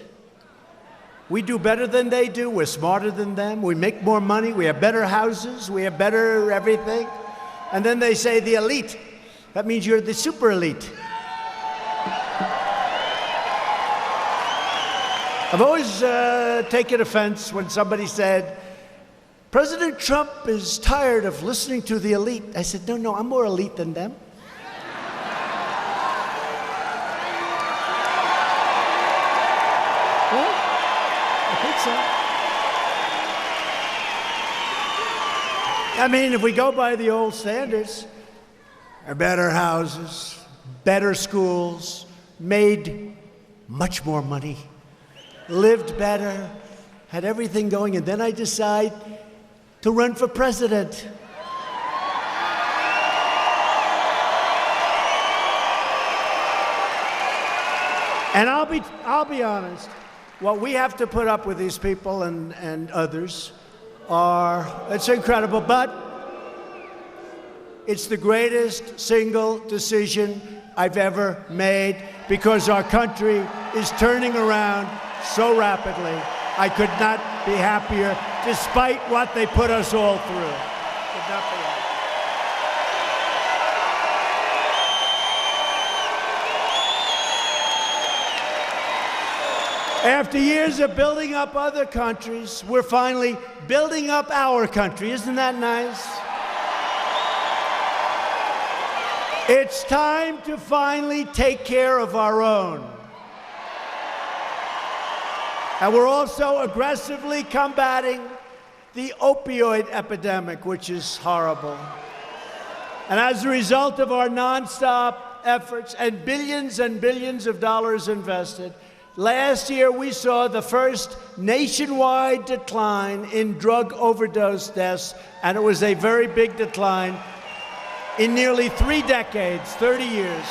We do better than they do, we're smarter than them, we make more money, we have better houses, we have better everything. And then they say the elite. That means you're the super elite. I've always taken offense when somebody said, President Trump is tired of listening to the elite. I said, no, I'm more elite than them. I mean, if we go by the old standards, better houses, better schools, made much more money, lived better, had everything going, and then I decide to run for president. And I'll be honest, what we have to put up with these people and others it's incredible, but it's the greatest single decision I've ever made because our country is turning around so rapidly. I could not be happier, despite what they put us all through. Could not be happier. After years of building up other countries, we're finally building up our country. Isn't that nice? It's time to finally take care of our own. And we're also aggressively combating the opioid epidemic, which is horrible. And as a result of our nonstop efforts and billions of dollars invested, last year, we saw the first nationwide decline in drug overdose deaths, and it was a very big decline in nearly 3 decades, 30 years.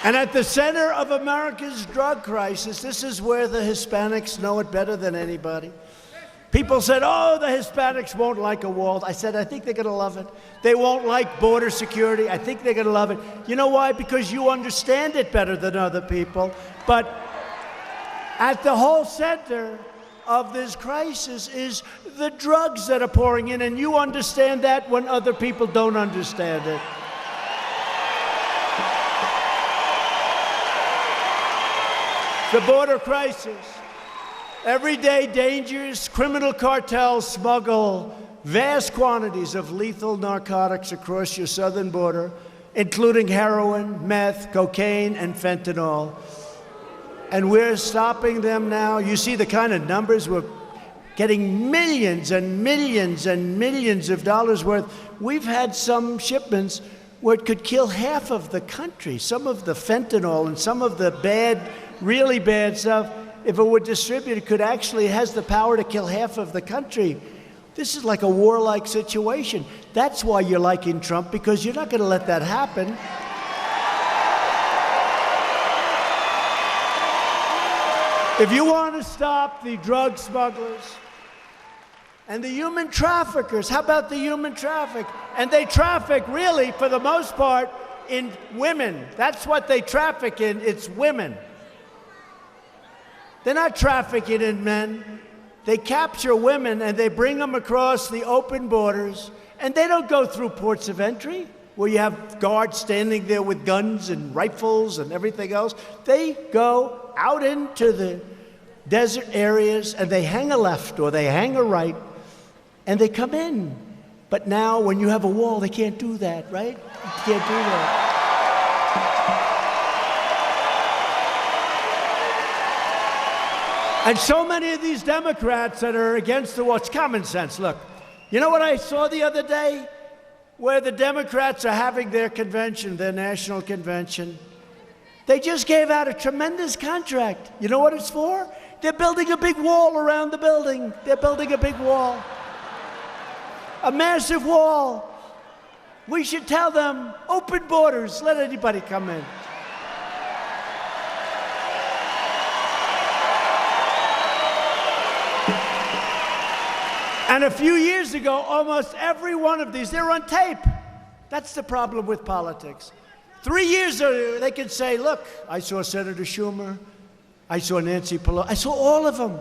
And at the center of America's drug crisis, this is where the Hispanics know it better than anybody. People said, oh, the Hispanics won't like a wall. I said, I think they're going to love it. They won't like border security. I think they're going to love it. You know why? Because you understand it better than other people. But at the whole center of this crisis is the drugs that are pouring in, and you understand that when other people don't understand it. The border crisis. Everyday dangerous criminal cartels smuggle vast quantities of lethal narcotics across your southern border, including heroin, meth, cocaine, and fentanyl. And we're stopping them now. You see the kind of numbers. We're getting millions and millions and millions of dollars worth. We've had some shipments where it could kill half of the country. Some of the fentanyl and some of the bad, really bad stuff, if it were distributed, has the power to kill half of the country. This is like a warlike situation. That's why you're liking Trump, because you're not going to let that happen. If you want to stop the drug smugglers and the human traffickers, how about the human traffic? And they traffic, really, for the most part, in women. That's what they traffic in. It's women. They're not trafficking in men. They capture women and they bring them across the open borders, and they don't go through ports of entry. where you have guards standing there with guns and rifles and everything else. They go out into the desert areas and they hang a left or they hang a right and they come in. But now when you have a wall, they can't do that, right? You can't do that. And so many of these Democrats that are against the wall, it's common sense. Look, you know what I saw the other day? Where the Democrats are having their convention, their national convention. They just gave out a tremendous contract. You know what it's for? They're building a big wall around the building. They're building a big wall. A massive wall. We should tell them, open borders, let anybody come in. And a few years ago, almost every one of these, they're on tape. That's the problem with politics. 3 years ago, they could say, look, I saw Senator Schumer, I saw Nancy Pelosi, I saw all of them.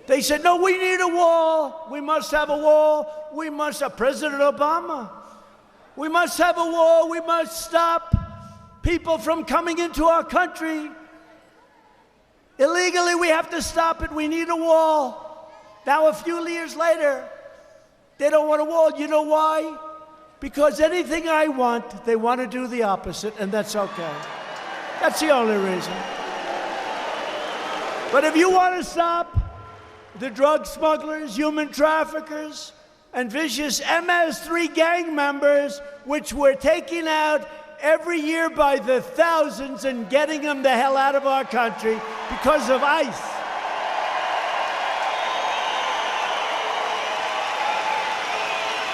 They said, no, we need a wall. We must have a wall. We must have President Obama. We must have a wall. We must stop people from coming into our country. Illegally, we have to stop it. We need a wall. Now, a few years later, they don't want a wall. You know why? Because anything I want, they want to do the opposite, and that's okay. That's the only reason. But if you want to stop the drug smugglers, human traffickers, and vicious MS-3 gang members, which we're taking out every year by the thousands and getting them the hell out of our country because of ICE.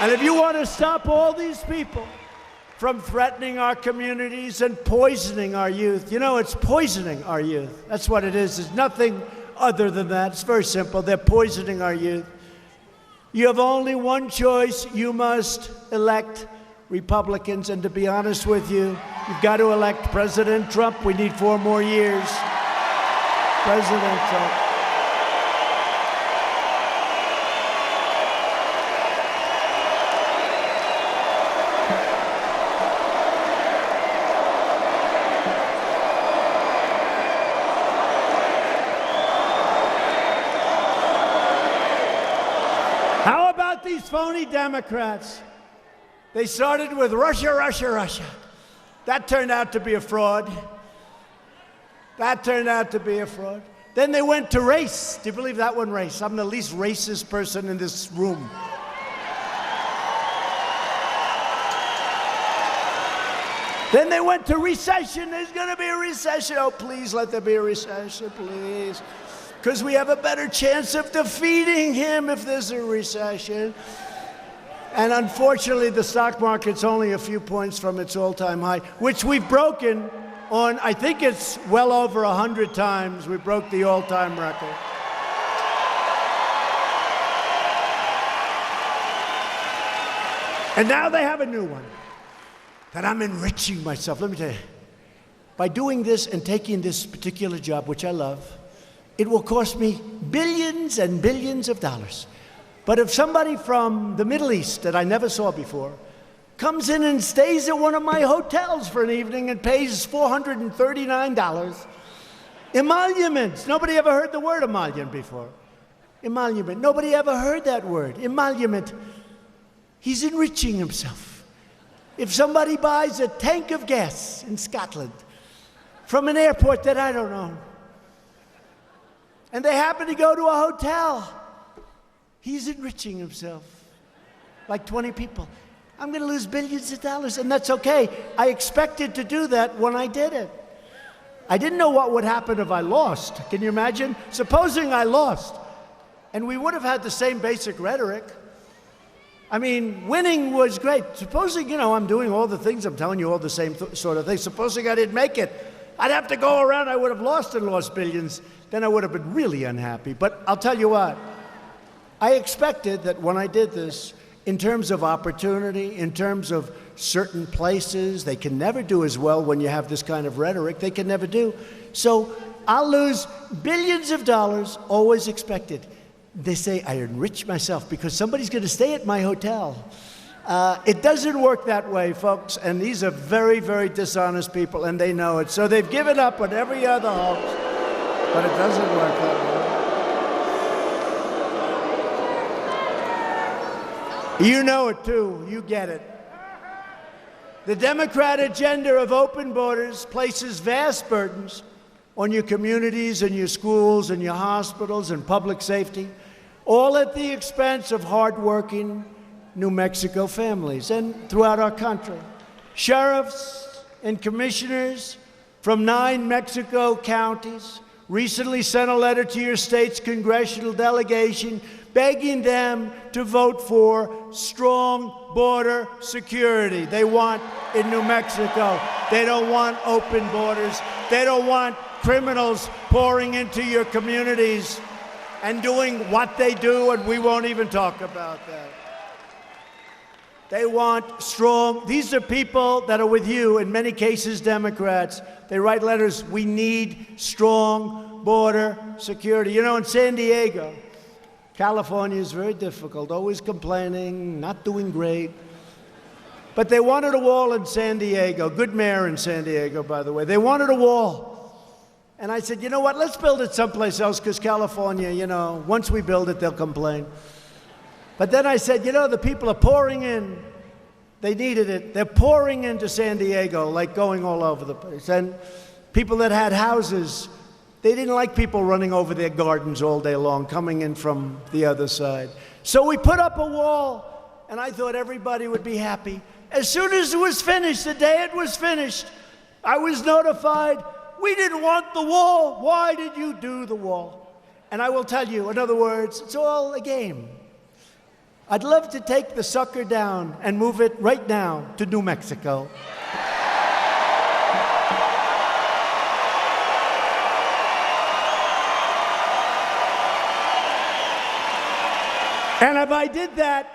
And if you want to stop all these people from threatening our communities and poisoning our youth, you know, it's poisoning our youth. That's what it is. It's nothing other than that. It's very simple. They're poisoning our youth. You have only one choice. You must elect Republicans. And to be honest with you, you've got to elect President Trump. We need 4 more years. President Trump. These phony Democrats, they started with Russia, Russia, Russia. That turned out to be a fraud. That turned out to be a fraud. Then they went to race. Do you believe that one, race? I'm the least racist person in this room. Then they went to recession. There's going to be a recession. Oh, please let there be a recession, please. Because we have a better chance of defeating him if there's a recession. And unfortunately, the stock market's only a few points from its all-time high, which we've broken on, I think it's well over 100 times. We broke the all-time record. And now they have a new one, that I'm enriching myself. Let me tell you, by doing this and taking this particular job, which I love, it will cost me billions and billions of dollars. But if somebody from the Middle East that I never saw before comes in and stays at one of my hotels for an evening and pays $439, emoluments. Nobody ever heard the word emollient before. Emolument. Nobody ever heard that word. Emolument. He's enriching himself. If somebody buys a tank of gas in Scotland from an airport that I don't own, and they happen to go to a hotel, he's enriching himself. Like 20 people. I'm going to lose billions of dollars, and that's okay. I expected to do that when I did it. I didn't know what would happen if I lost. Can you imagine? Supposing I lost, and we would have had the same basic rhetoric. I mean, winning was great. Supposing, you know, I'm doing all the things, I'm telling you all the same sort of things. Supposing I didn't make it, I'd have to go around, I would have lost and lost billions. Then I would have been really unhappy. But I'll tell you what, I expected that when I did this, in terms of opportunity, in terms of certain places, they can never do as well when you have this kind of rhetoric. They can never do. So I'll lose billions of dollars, always expected. They say I enrich myself because somebody's going to stay at my hotel. It doesn't work that way, folks, and these are very, very dishonest people, and they know it. So they've given up on every other hoax, but it doesn't work that way. You know it, too. You get it. The Democrat agenda of open borders places vast burdens on your communities and your schools and your hospitals and public safety, all at the expense of hardworking New Mexico families and throughout our country. Sheriffs and commissioners from 9 Mexico counties recently sent a letter to your state's congressional delegation begging them to vote for strong border security. They want in New Mexico. They don't want open borders. They don't want criminals pouring into your communities and doing what they do, and we won't even talk about that. They want strong, these are people that are with you, in many cases Democrats. They write letters, we need strong border security. You know, in San Diego, California is very difficult, always complaining, not doing great. But they wanted a wall in San Diego. Good mayor in San Diego, by the way. They wanted a wall. And I said, you know what, let's build it someplace else, because California, you know, once we build it, they'll complain. But then I said, you know, the people are pouring in. They needed it. They're pouring into San Diego, like going all over the place. And people that had houses, they didn't like people running over their gardens all day long, coming in from the other side. So we put up a wall, and I thought everybody would be happy. As soon as it was finished, the day it was finished, I was notified, we didn't want the wall. Why did you do the wall? And I will tell you, in other words, it's all a game. I'd love to take the sucker down and move it right now to New Mexico. And if I did that,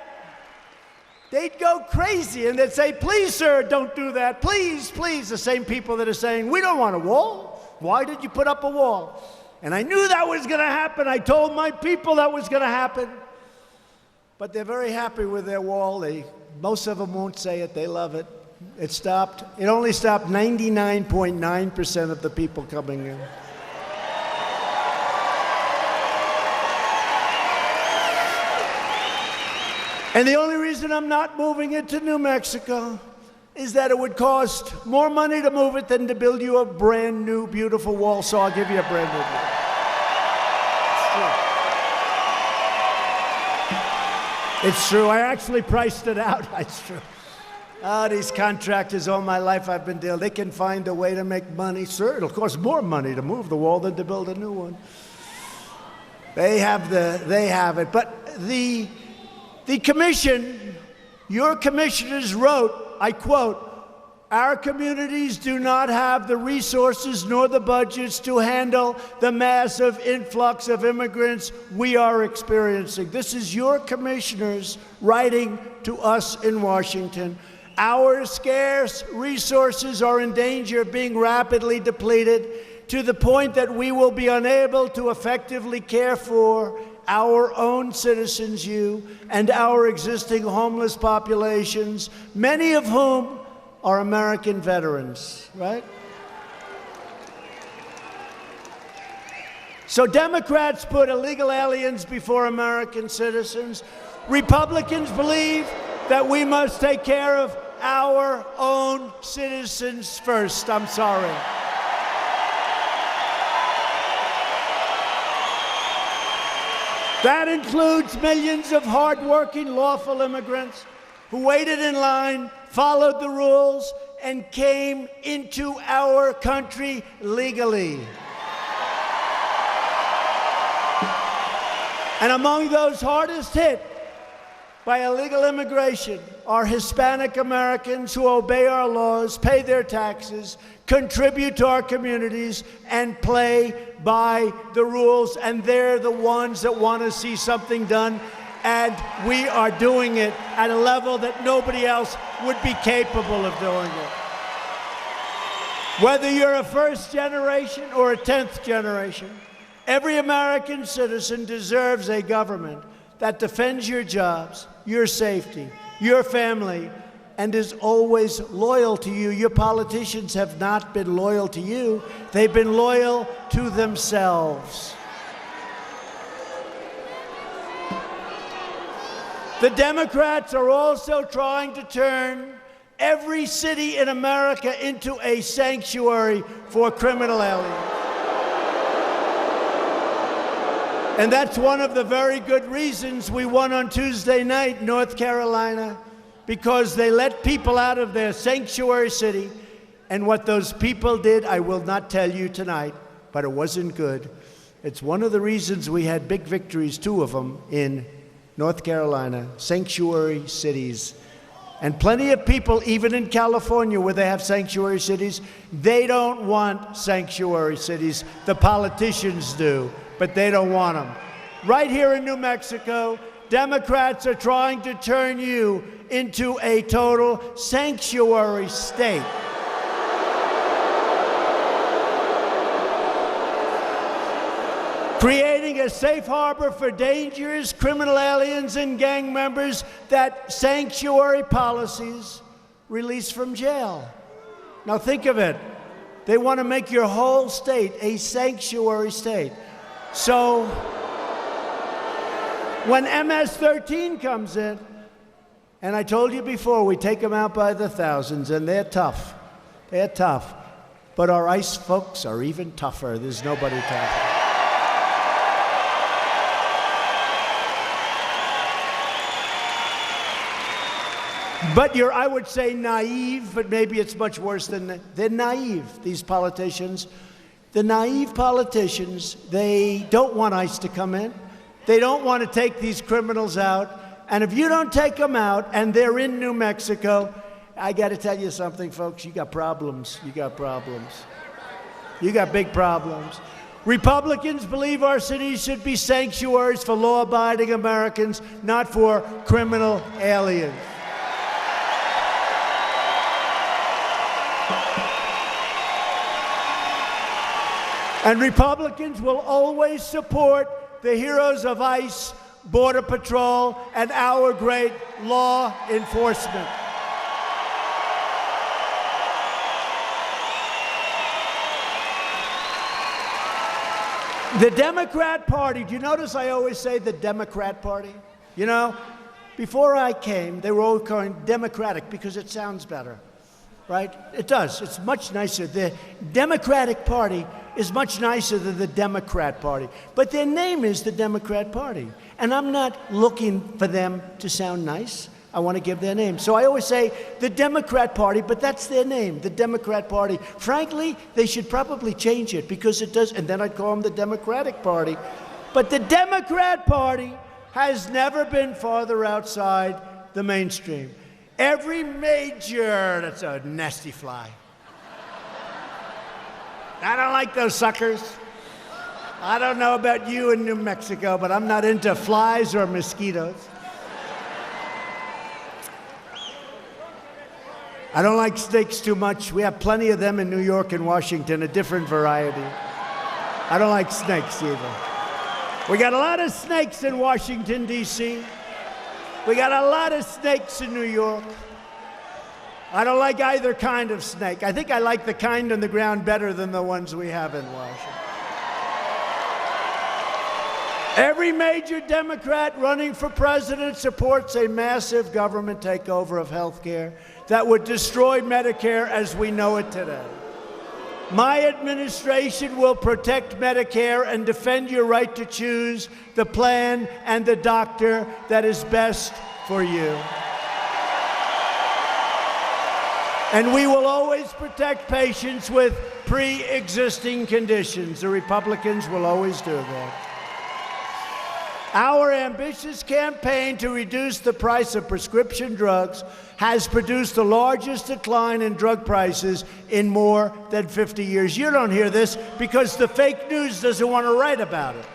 they'd go crazy and they'd say, please, sir, don't do that. Please, please. The same people that are saying, we don't want a wall. Why did you put up a wall? And I knew that was going to happen. I told my people that was going to happen. But they're very happy with their wall. Most of them won't say it. They love it. It stopped. It only stopped 99.9% of the people coming in. And the only reason I'm not moving it to New Mexico is that it would cost more money to move it than to build you a brand new, beautiful wall, so I'll give you a brand new wall. It's true. I actually priced it out. It's true. Oh, these contractors all my life I've been dealing, they can find a way to make money. Sir, it'll cost more money to move the wall than to build a new one. They have it. But the commission, your commissioners wrote, I quote, our communities do not have the resources nor the budgets to handle the massive influx of immigrants we are experiencing. This is your commissioners writing to us in Washington. Our scarce resources are in danger of being rapidly depleted to the point that we will be unable to effectively care for our own citizens, you, and our existing homeless populations, many of whom are American veterans, right? So Democrats put illegal aliens before American citizens. Republicans believe that we must take care of our own citizens first. I'm sorry. That includes millions of hardworking, lawful immigrants who waited in line, followed the rules, and came into our country legally. And among those hardest hit by illegal immigration are Hispanic Americans who obey our laws, pay their taxes, contribute to our communities, and play by the rules. And they're the ones that want to see something done. And we are doing it at a level that nobody else would be capable of doing it. Whether you're a first generation or a 10th generation, every American citizen deserves a government that defends your jobs, your safety, your family, and is always loyal to you. Your politicians have not been loyal to you. They've been loyal to themselves. The Democrats are also trying to turn every city in America into a sanctuary for criminal aliens. And that's one of the very good reasons we won on Tuesday night in North Carolina, because they let people out of their sanctuary city. And what those people did, I will not tell you tonight, but it wasn't good. It's one of the reasons we had big victories, 2 of them, in North Carolina, sanctuary cities. And plenty of people, even in California where they have sanctuary cities, they don't want sanctuary cities. The politicians do, but they don't want them. Right here in New Mexico, Democrats are trying to turn you into a total sanctuary state. Creating a safe harbor for dangerous criminal aliens and gang members that sanctuary policies release from jail. Now think of it. They want to make your whole state a sanctuary state. So when MS-13 comes in, and I told you before, we take them out by the thousands, and they're tough. They're tough. But our ICE folks are even tougher. There's nobody tougher. But you're, I would say, naive, but maybe it's much worse than that. They're naive, these politicians. The naive politicians, they don't want ICE to come in. They don't want to take these criminals out. And if you don't take them out and they're in New Mexico, I got to tell you something, folks. You got problems. You got problems. You got big problems. Republicans believe our cities should be sanctuaries for law-abiding Americans, not for criminal aliens. And Republicans will always support the heroes of ICE, Border Patrol, and our great law enforcement. The Democrat Party, do you notice I always say the Democrat Party? You know, before I came, they were all calling Democratic because it sounds better, right? It does. It's much nicer. The Democratic Party is much nicer than the Democrat Party. But their name is the Democrat Party. And I'm not looking for them to sound nice. I want to give their name. So I always say the Democrat Party, but that's their name, the Democrat Party. Frankly, they should probably change it because it does, and then I'd call them the Democratic Party. But the Democrat Party has never been farther outside the mainstream. Every major, that's a nasty fly. I don't like those suckers. I don't know about you in New Mexico, but I'm not into flies or mosquitoes. I don't like snakes too much. We have plenty of them in New York and Washington, a different variety. I don't like snakes either. We got a lot of snakes in Washington, D.C. We got a lot of snakes in New York. I don't like either kind of snake. I think I like the kind on the ground better than the ones we have in Washington. Every major Democrat running for president supports a massive government takeover of health care that would destroy Medicare as we know it today. My administration will protect Medicare and defend your right to choose the plan and the doctor that is best for you. And we will always protect patients with pre-existing conditions. The Republicans will always do that. Our ambitious campaign to reduce the price of prescription drugs has produced the largest decline in drug prices in more than 50 years. You don't hear this because the fake news doesn't want to write about it.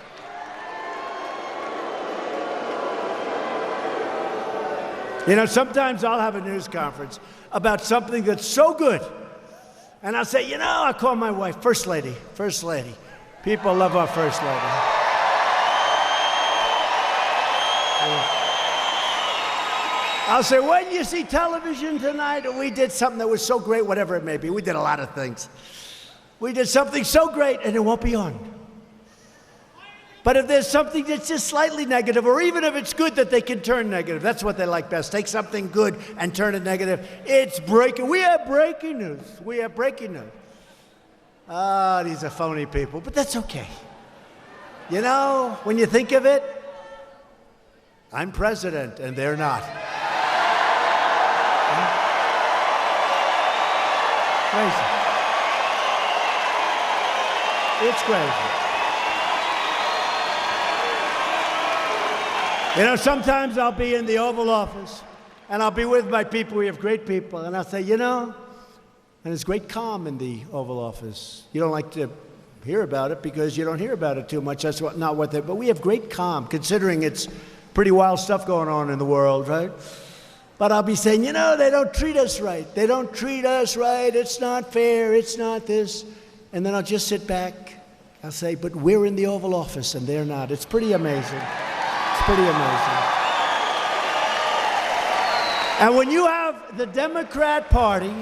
You know, sometimes I'll have a news conference about something that's so good. And I'll say, you know, I'll call my wife, First Lady, First Lady. People love our First Lady. I'll say, when you see television tonight, we did something that was so great, whatever it may be. We did a lot of things. We did something so great, and it won't be on. But if there's something that's just slightly negative, or even if it's good that they can turn negative, that's what they like best. Take something good and turn it negative. It's breaking. We have breaking news. We have breaking news. These are phony people, but that's okay. You know, when you think of it, I'm president, and they're not. Crazy. It's crazy. You know, sometimes I'll be in the Oval Office, and I'll be with my people. We have great people. And I'll say, you know, and there's great calm in the Oval Office. You don't like to hear about it because you don't hear about it too much. That's not what they, but we have great calm, considering it's pretty wild stuff going on in the world, right? But I'll be saying, you know, they don't treat us right. They don't treat us right. It's not fair. It's not this. And then I'll just sit back. I'll say, but we're in the Oval Office, and they're not. It's pretty amazing. Pretty amazing. And when you have the Democrat Party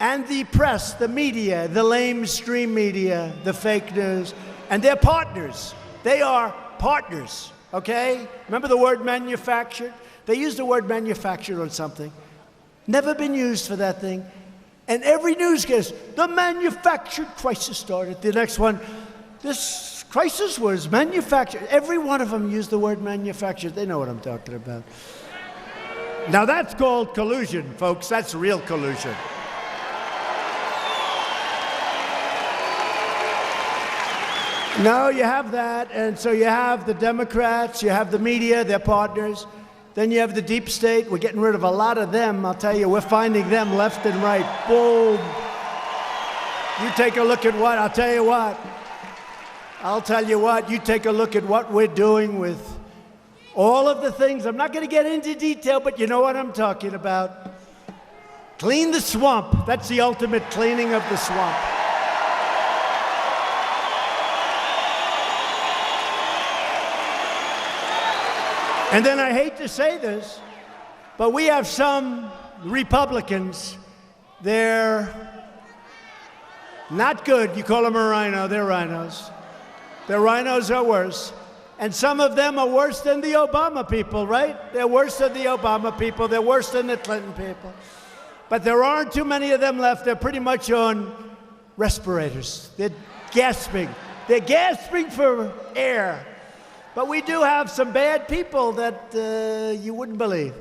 and the press, the media, the lamestream media, the fake news, and they're partners. They are partners, okay? Remember the word manufactured? They used the word manufactured on something. Never been used for that thing. And every newscast, the manufactured crisis started. The next one, this crisis was manufactured. Every one of them used the word manufactured. They know what I'm talking about. Now that's called collusion, folks. That's real collusion. No, you have that. And so you have the Democrats, you have the media, they're partners. Then you have the deep state. We're getting rid of a lot of them. I'll tell you, we're finding them left and right. Boom. You take a look at what, I'll tell you what, you take a look at what we're doing with all of the things. I'm not going to get into detail, but you know what I'm talking about. Clean the swamp. That's the ultimate cleaning of the swamp. And then I hate to say this, but we have some Republicans, they're not good. You call them a rhino, they're rhinos. The rhinos are worse. And some of them are worse than the Obama people, right? They're worse than the Obama people. They're worse than the Clinton people. But there aren't too many of them left. They're pretty much on respirators. They're gasping. They're gasping for air. But we do have some bad people that you wouldn't believe.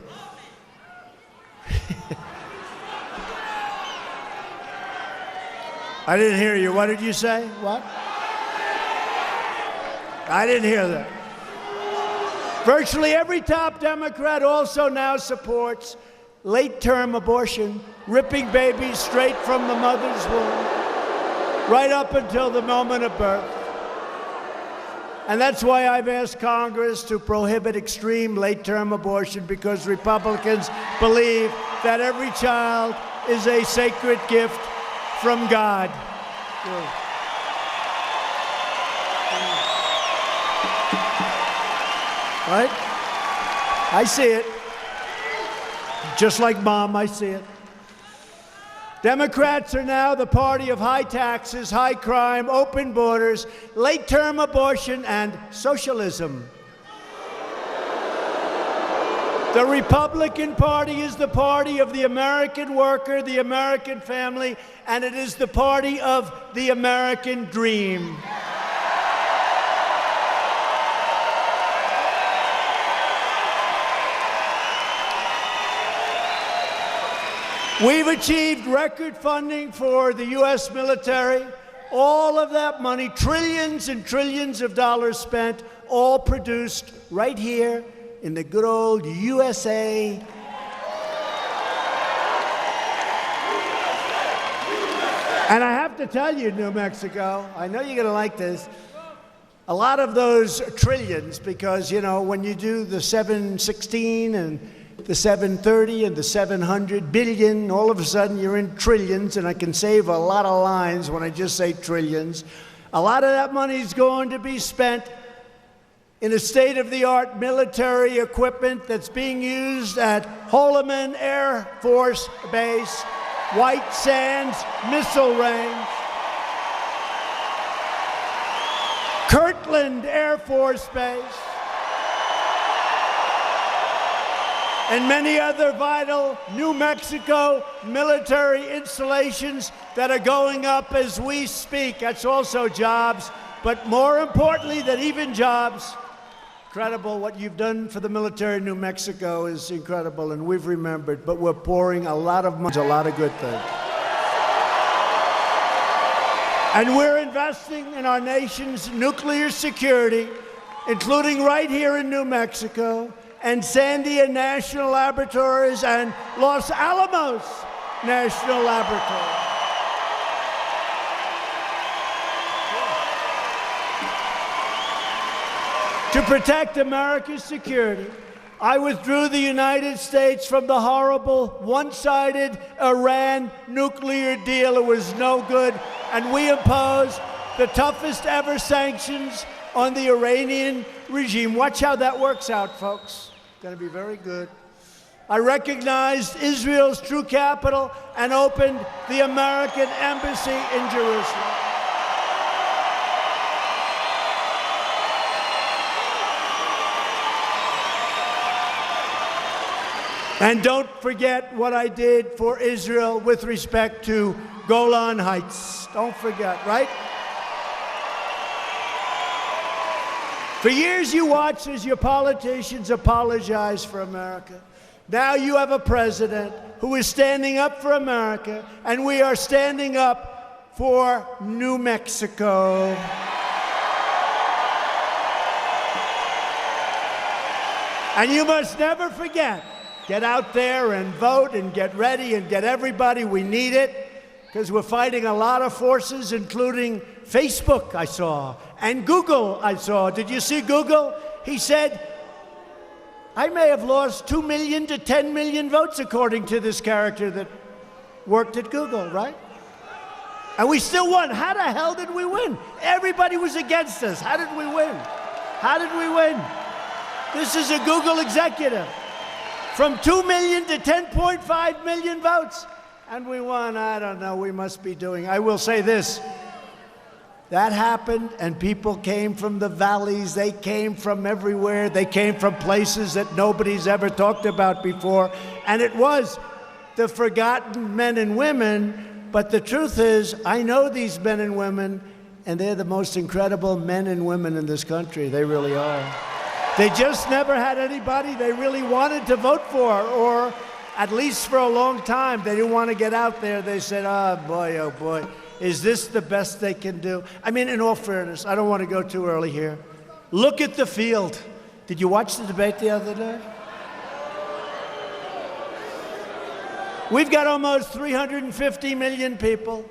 I didn't hear you. What did you say? What? I didn't hear that. Virtually every top Democrat also now supports late-term abortion, ripping babies straight from the mother's womb, right up until the moment of birth. And that's why I've asked Congress to prohibit extreme late-term abortion, because Republicans believe that every child is a sacred gift from God. Right? I see it. Just like Mom, I see it. Democrats are now the party of high taxes, high crime, open borders, late-term abortion, and socialism. The Republican Party is the party of the American worker, the American family, and it is the party of the American dream. We've achieved record funding for the U.S. military. All of that money, trillions and trillions of dollars spent, all produced right here in the good old USA. And I have to tell you, New Mexico, I know you're going to like this, a lot of those trillions, because, you know, when you do the 716 and the 730 and the 700 billion, all of a sudden you're in trillions, and I can save a lot of lines when I just say trillions. A lot of that money is going to be spent in a state-of-the-art military equipment that's being used at Holloman Air Force Base, White Sands Missile Range, Kirtland Air Force Base, and many other vital New Mexico military installations that are going up as we speak. That's also jobs, but more importantly than even jobs, incredible. What you've done for the military in New Mexico is incredible, and we've remembered, but we're pouring a lot of money, a lot of good things. And we're investing in our nation's nuclear security, including right here in New Mexico, and Sandia National Laboratories and Los Alamos National Laboratory. To protect America's security, I withdrew the United States from the horrible, one-sided Iran nuclear deal. It was no good, and we imposed the toughest ever sanctions on the Iranian regime. Watch how that works out, folks. It's going to be very good. I recognized Israel's true capital and opened the American embassy in Jerusalem. And don't forget what I did for Israel with respect to Golan Heights. Don't forget, right? For years you watched as your politicians apologize for America. Now you have a president who is standing up for America, and we are standing up for New Mexico. And you must never forget, get out there and vote and get ready and get everybody. We need it because we're fighting a lot of forces, including Facebook, I saw, and Google, I saw. Did you see Google? He said, I may have lost 2 million to 10 million votes, according to this character that worked at Google, right? And we still won. How the hell did we win? Everybody was against us. How did we win? How did we win? This is a Google executive. From 2 million to 10.5 million votes. And we won. I don't know. We must be doing. I will say this. That happened, and people came from the valleys. They came from everywhere. They came from places that nobody's ever talked about before. And it was the forgotten men and women. But the truth is, I know these men and women, and they're the most incredible men and women in this country. They really are. They just never had anybody they really wanted to vote for, or at least for a long time. They didn't want to get out there. They said, oh boy, is this the best they can do? I mean, in all fairness, I don't want to go too early here. Look at the field. Did you watch the debate the other day? We've got almost 350 million people.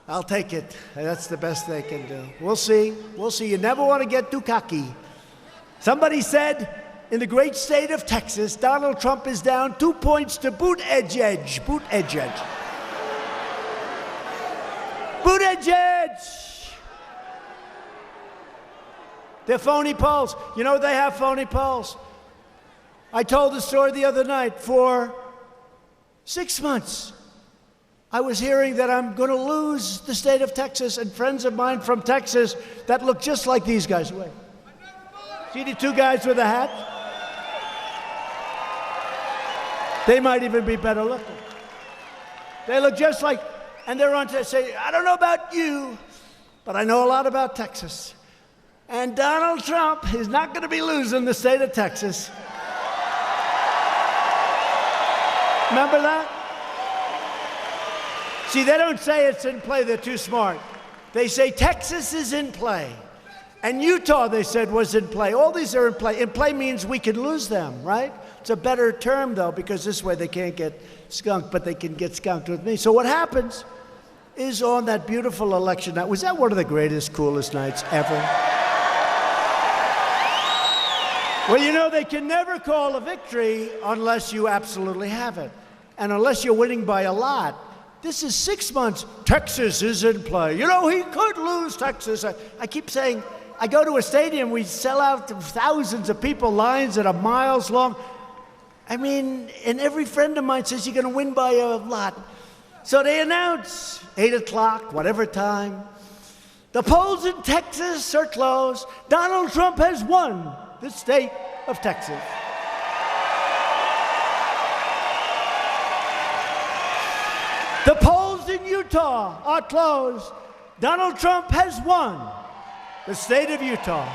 I'll take it. That's the best they can do. We'll see. We'll see. You never want to get too cocky. Somebody said, in the great state of Texas, Donald Trump is down 2 points to Buttigieg. Buttigieg. Buttigieg. They're phony polls. You know they have phony polls. I told the story the other night. For 6 months, I was hearing that I'm going to lose the state of Texas, and friends of mine from Texas that look just like these guys. Wait. See the two guys with the hat? They might even be better looking. They look just like, and they're on to say, I don't know about you, but I know a lot about Texas. And Donald Trump is not going to be losing the state of Texas. Remember that? See, they don't say it's in play. They're too smart. They say Texas is in play. And Utah, they said, was in play. All these are in play. In play means we can lose them, right? It's a better term, though, because this way they can't get skunked, but they can get skunked with me. So what happens is on that beautiful election night, was that one of the greatest, coolest nights ever? Well, you know, they can never call a victory unless you absolutely have it. And unless you're winning by a lot. This is 6 months. Texas is in play. You know, he could lose Texas. I keep saying, I go to a stadium, we sell out to thousands of people, lines that are miles long. I mean, and every friend of mine says you're going to win by a lot. So they announce 8 o'clock, whatever time. The polls in Texas are closed. Donald Trump has won the state of Texas. The polls in Utah are closed. Donald Trump has won the state of Utah.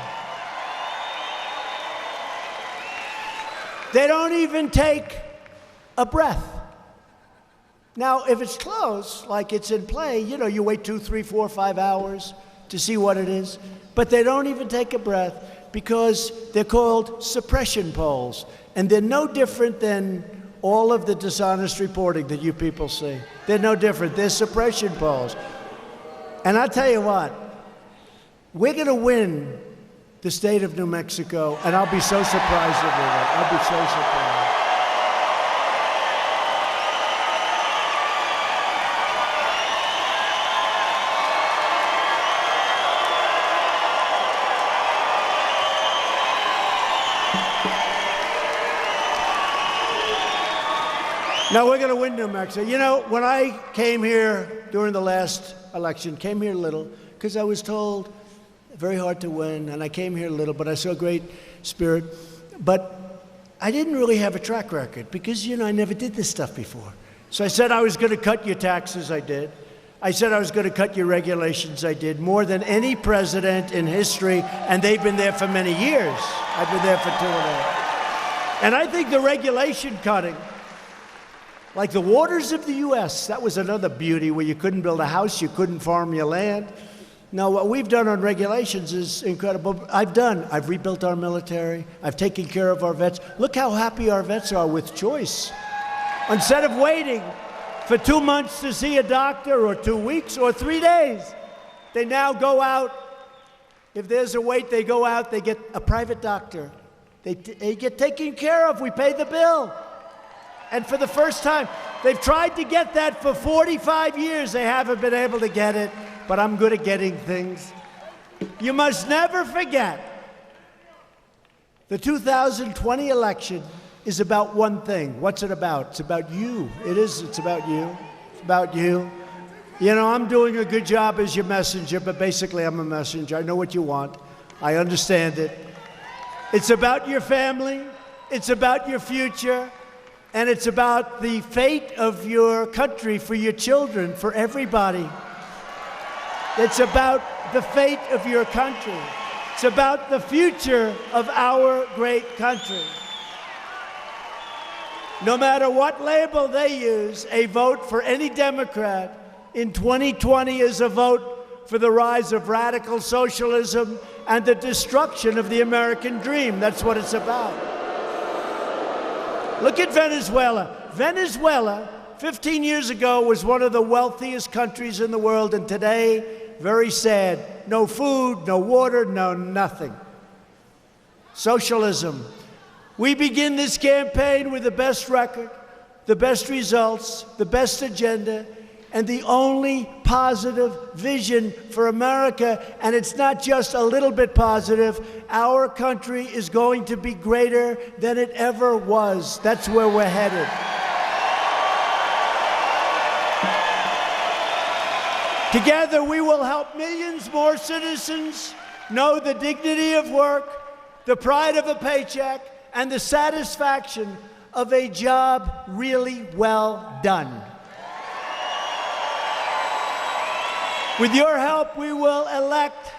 They don't even take a breath. Now, if it's close, like it's in play, you know, you wait 2, 3, 4, 5 hours to see what it is. But they don't even take a breath because they're called suppression polls. And they're no different than all of the dishonest reporting that you people see. They're no different. They're suppression polls. And I'll tell you what, we're going to win the state of New Mexico, and I'll be so surprised if we win. I'll be so surprised. Now, we're going to win New Mexico. You know, when I came here during the last election, came here little, because I was told very hard to win, and I came here little, but I saw great spirit. But I didn't really have a track record because, you know, I never did this stuff before. So I said I was going to cut your taxes, I did. I said I was going to cut your regulations, I did, more than any president in history, and they've been there for many years. I've been there for 2.5. And I think the regulation cutting, like the waters of the U.S., that was another beauty where you couldn't build a house, you couldn't farm your land. Now, what we've done on regulations is incredible. I've rebuilt our military. I've taken care of our vets. Look how happy our vets are with choice. Instead of waiting for 2 months to see a doctor, or 2 weeks, or 3 days, they now go out. If there's a wait, they go out, they get a private doctor. They get taken care of. We pay the bill. And for the first time, they've tried to get that for 45 years. They haven't been able to get it, but I'm good at getting things. You must never forget, the 2020 election is about one thing. What's it about? It's about you. It is. It's about you. It's about you. You know, I'm doing a good job as your messenger, but basically I'm a messenger. I know what you want. I understand it. It's about your family. It's about your future. And it's about the fate of your country, for your children, for everybody. It's about the fate of your country. It's about the future of our great country. No matter what label they use, a vote for any Democrat in 2020 is a vote for the rise of radical socialism and the destruction of the American dream. That's what it's about. Look at Venezuela. Venezuela, 15 years ago, was one of the wealthiest countries in the world, and today, very sad. No food, no water, no nothing. Socialism. We begin this campaign with the best record, the best results, the best agenda, and the only positive vision for America. And it's not just a little bit positive. Our country is going to be greater than it ever was. That's where we're headed. Together, we will help millions more citizens know the dignity of work, the pride of a paycheck, and the satisfaction of a job really well done. With your help, we will elect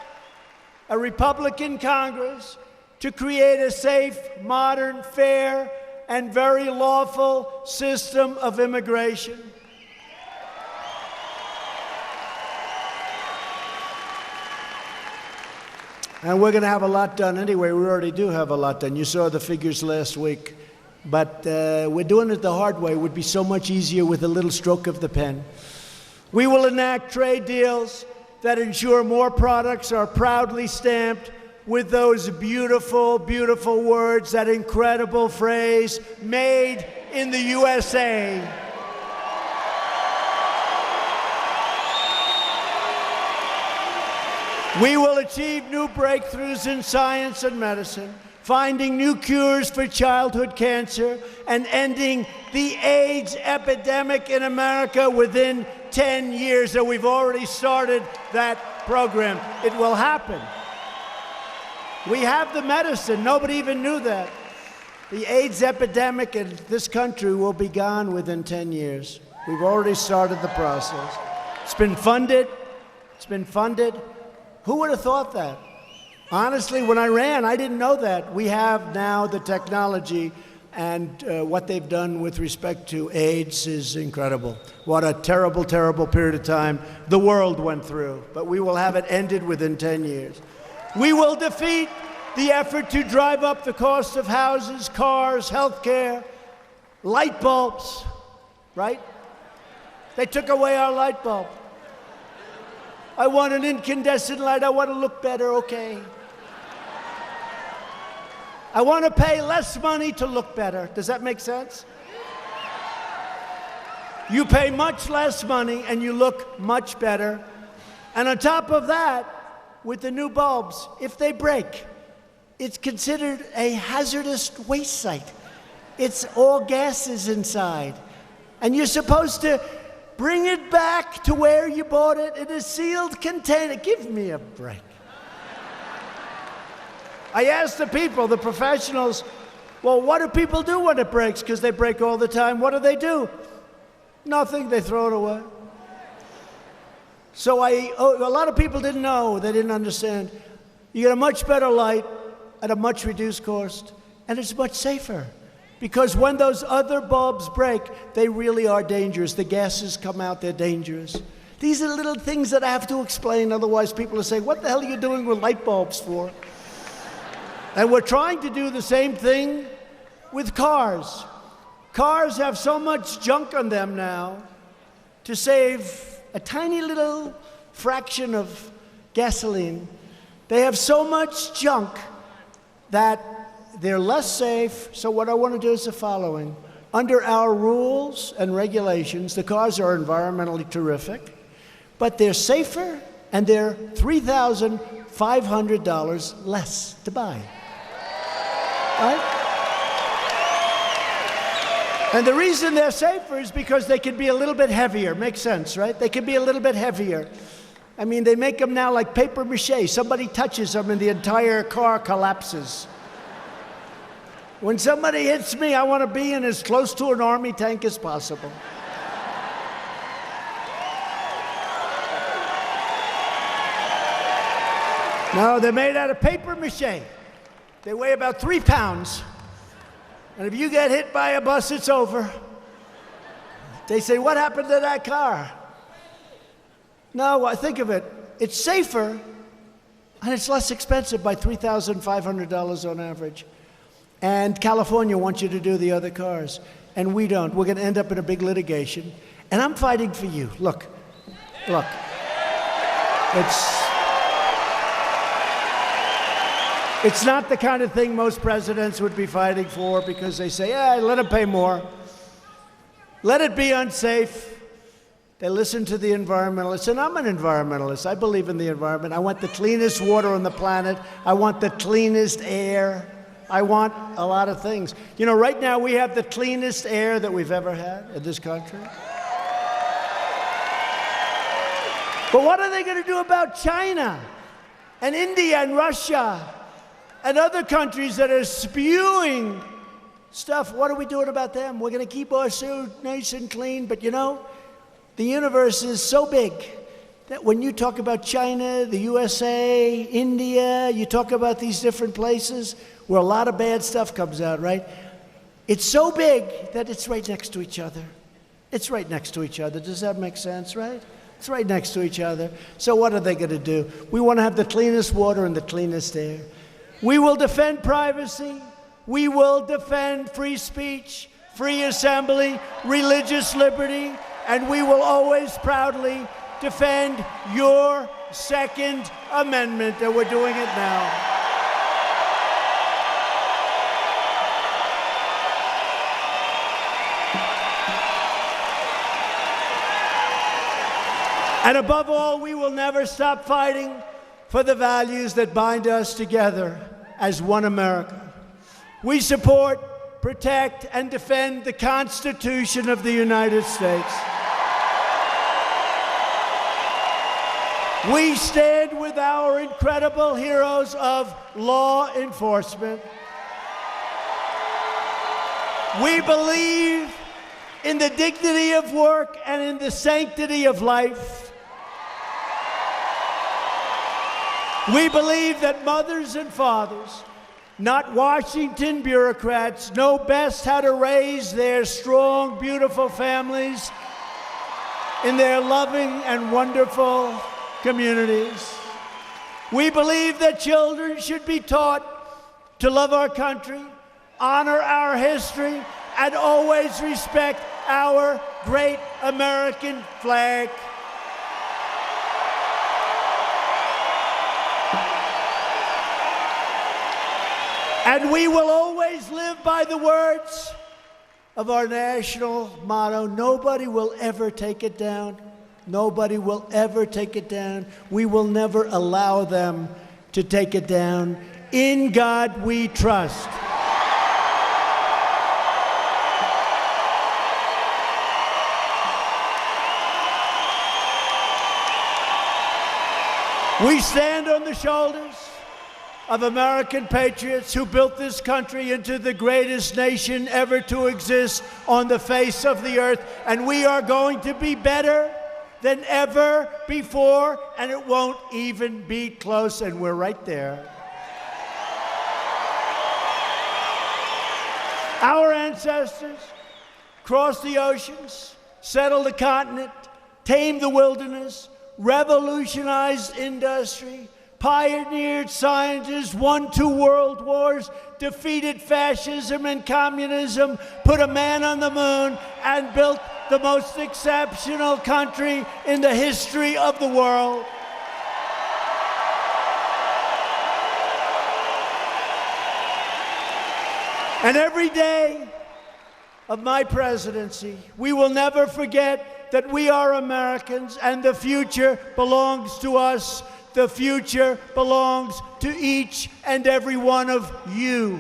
a Republican Congress to create a safe, modern, fair, and very lawful system of immigration. And we're going to have a lot done anyway. We already do have a lot done. You saw the figures last week. But we're doing it the hard way. It would be so much easier with a little stroke of the pen. We will enact trade deals that ensure more products are proudly stamped with those beautiful, beautiful words, that incredible phrase, made in the USA. We will achieve new breakthroughs in science and medicine, finding new cures for childhood cancer, and ending the AIDS epidemic in America within 10 years. And we've already started that program. It will happen. We have the medicine. Nobody even knew that. The AIDS epidemic in this country will be gone within 10 years. We've already started the process. It's been funded. It's been funded. Who would have thought that? Honestly, when I ran, I didn't know that. We have now the technology, and what they've done with respect to AIDS is incredible. What a terrible, terrible period of time the world went through. But we will have it ended within 10 years. We will defeat the effort to drive up the cost of houses, cars, health care, light bulbs, right? They took away our light bulb. I want an incandescent light. I want to look better, okay. I want to pay less money to look better. Does that make sense? You pay much less money and you look much better. And on top of that, with the new bulbs, if they break, it's considered a hazardous waste site. It's all gases inside. And you're supposed to bring it back to where you bought it in a sealed container. Give me a break. I asked the people, the professionals, well, what do people do when it breaks? Because they break all the time. What do? Nothing. They throw it away. So a lot of people didn't know. They didn't understand. You get a much better light at a much reduced cost, and it's much safer. Because when those other bulbs break, they really are dangerous. The gases come out, they're dangerous. These are little things that I have to explain, otherwise people will say, what the hell are you doing with light bulbs for? And we're trying to do the same thing with cars. Cars have so much junk on them now, to save a tiny little fraction of gasoline, they have so much junk that they're less safe. So what I want to do is the following. Under our rules and regulations, the cars are environmentally terrific, but they're safer and they're $3,500 less to buy. Right? And the reason they're safer is because they can be a little bit heavier. Makes sense, right? They can be a little bit heavier. I mean, they make them now like paper mache. Somebody touches them and the entire car collapses. When somebody hits me, I want to be in as close to an army tank as possible. No, they're made out of paper mache. They weigh about 3 pounds. And if you get hit by a bus, it's over. They say, what happened to that car? No, I think of it. It's safer, and it's less expensive by $3,500 on average. And California wants you to do the other cars, and we don't. We're going to end up in a big litigation. And I'm fighting for you. Look. It's not the kind of thing most presidents would be fighting for, because they say, let them pay more. Let it be unsafe. They listen to the environmentalists, and I'm an environmentalist. I believe in the environment. I want the cleanest water on the planet. I want the cleanest air. I want a lot of things. You know, right now we have the cleanest air that we've ever had in this country. But what are they going to do about China and India and Russia and other countries that are spewing stuff? What are we doing about them? We're going to keep our suit nice and clean. But you know, the universe is so big that when you talk about China, the USA, India, you talk about these different places where a lot of bad stuff comes out, right? It's so big that it's right next to each other. It's right next to each other. Does that make sense, right? It's right next to each other. So what are they going to do? We want to have the cleanest water and the cleanest air. We will defend privacy. We will defend free speech, free assembly, religious liberty, and we will always proudly defend your Second Amendment, and we're doing it now. And above all, we will never stop fighting for the values that bind us together as one America. We support, protect, and defend the Constitution of the United States. We stand with our incredible heroes of law enforcement. We believe in the dignity of work and in the sanctity of life. We believe that mothers and fathers, not Washington bureaucrats, know best how to raise their strong, beautiful families in their loving and wonderful communities. We believe that children should be taught to love our country, honor our history, and always respect our great American flag. And we will always live by the words of our national motto: nobody will ever take it down. Nobody will ever take it down. We will never allow them to take it down. In God we trust. We stand on the shoulders of American patriots who built this country into the greatest nation ever to exist on the face of the earth, and we are going to be better than ever before, and it won't even be close, and we're right there. Our ancestors crossed the oceans, settled the continent, tamed the wilderness, revolutionized industry, pioneered scientists, won 2 world wars, defeated fascism and communism, put a man on the moon, and built the most exceptional country in the history of the world. And every day of my presidency, we will never forget that we are Americans and the future belongs to us. The future belongs to each and every one of you.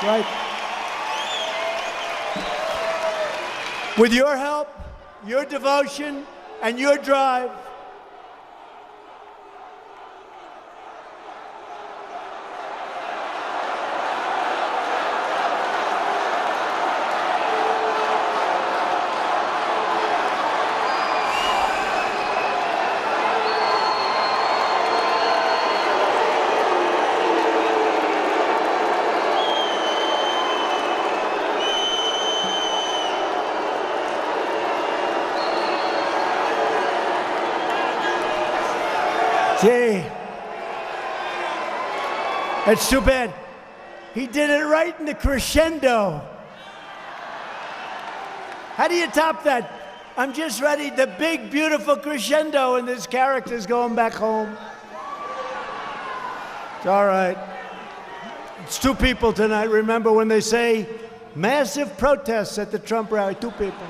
Right? With your help, your devotion, and your drive, gee, it's too bad. He did it right in the crescendo. How do you top that? I'm just ready, the big, beautiful crescendo, and this character's going back home. It's all right. It's 2 people tonight. Remember when they say massive protests at the Trump rally? 2 people.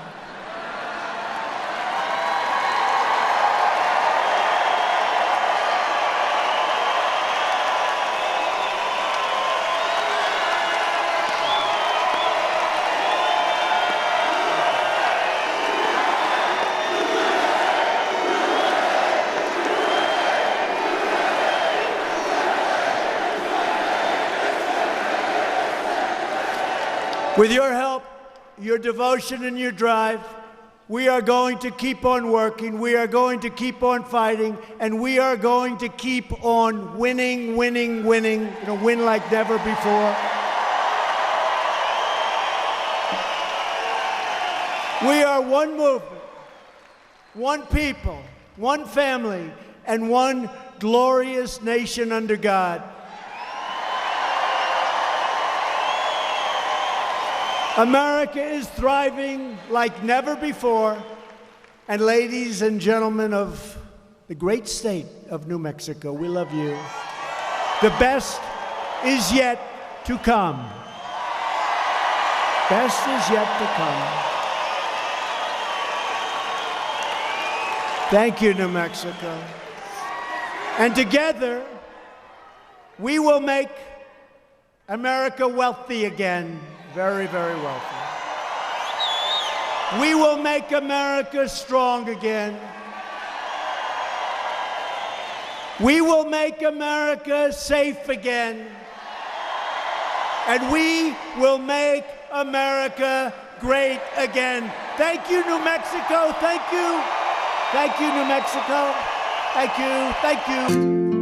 With your help, your devotion, and your drive, we are going to keep on working, we are going to keep on fighting, and we are going to keep on winning, winning, winning, win like never before. We are one movement, one people, one family, and one glorious nation under God. America is thriving like never before, and ladies and gentlemen of the great state of New Mexico, we love you. The best is yet to come. Best is yet to come. Thank you, New Mexico. And together, we will make America wealthy again. Very, very wealthy. We will make America strong again. We will make America safe again. And we will make America great again. Thank you, New Mexico. Thank you. Thank you, New Mexico. Thank you. Thank you.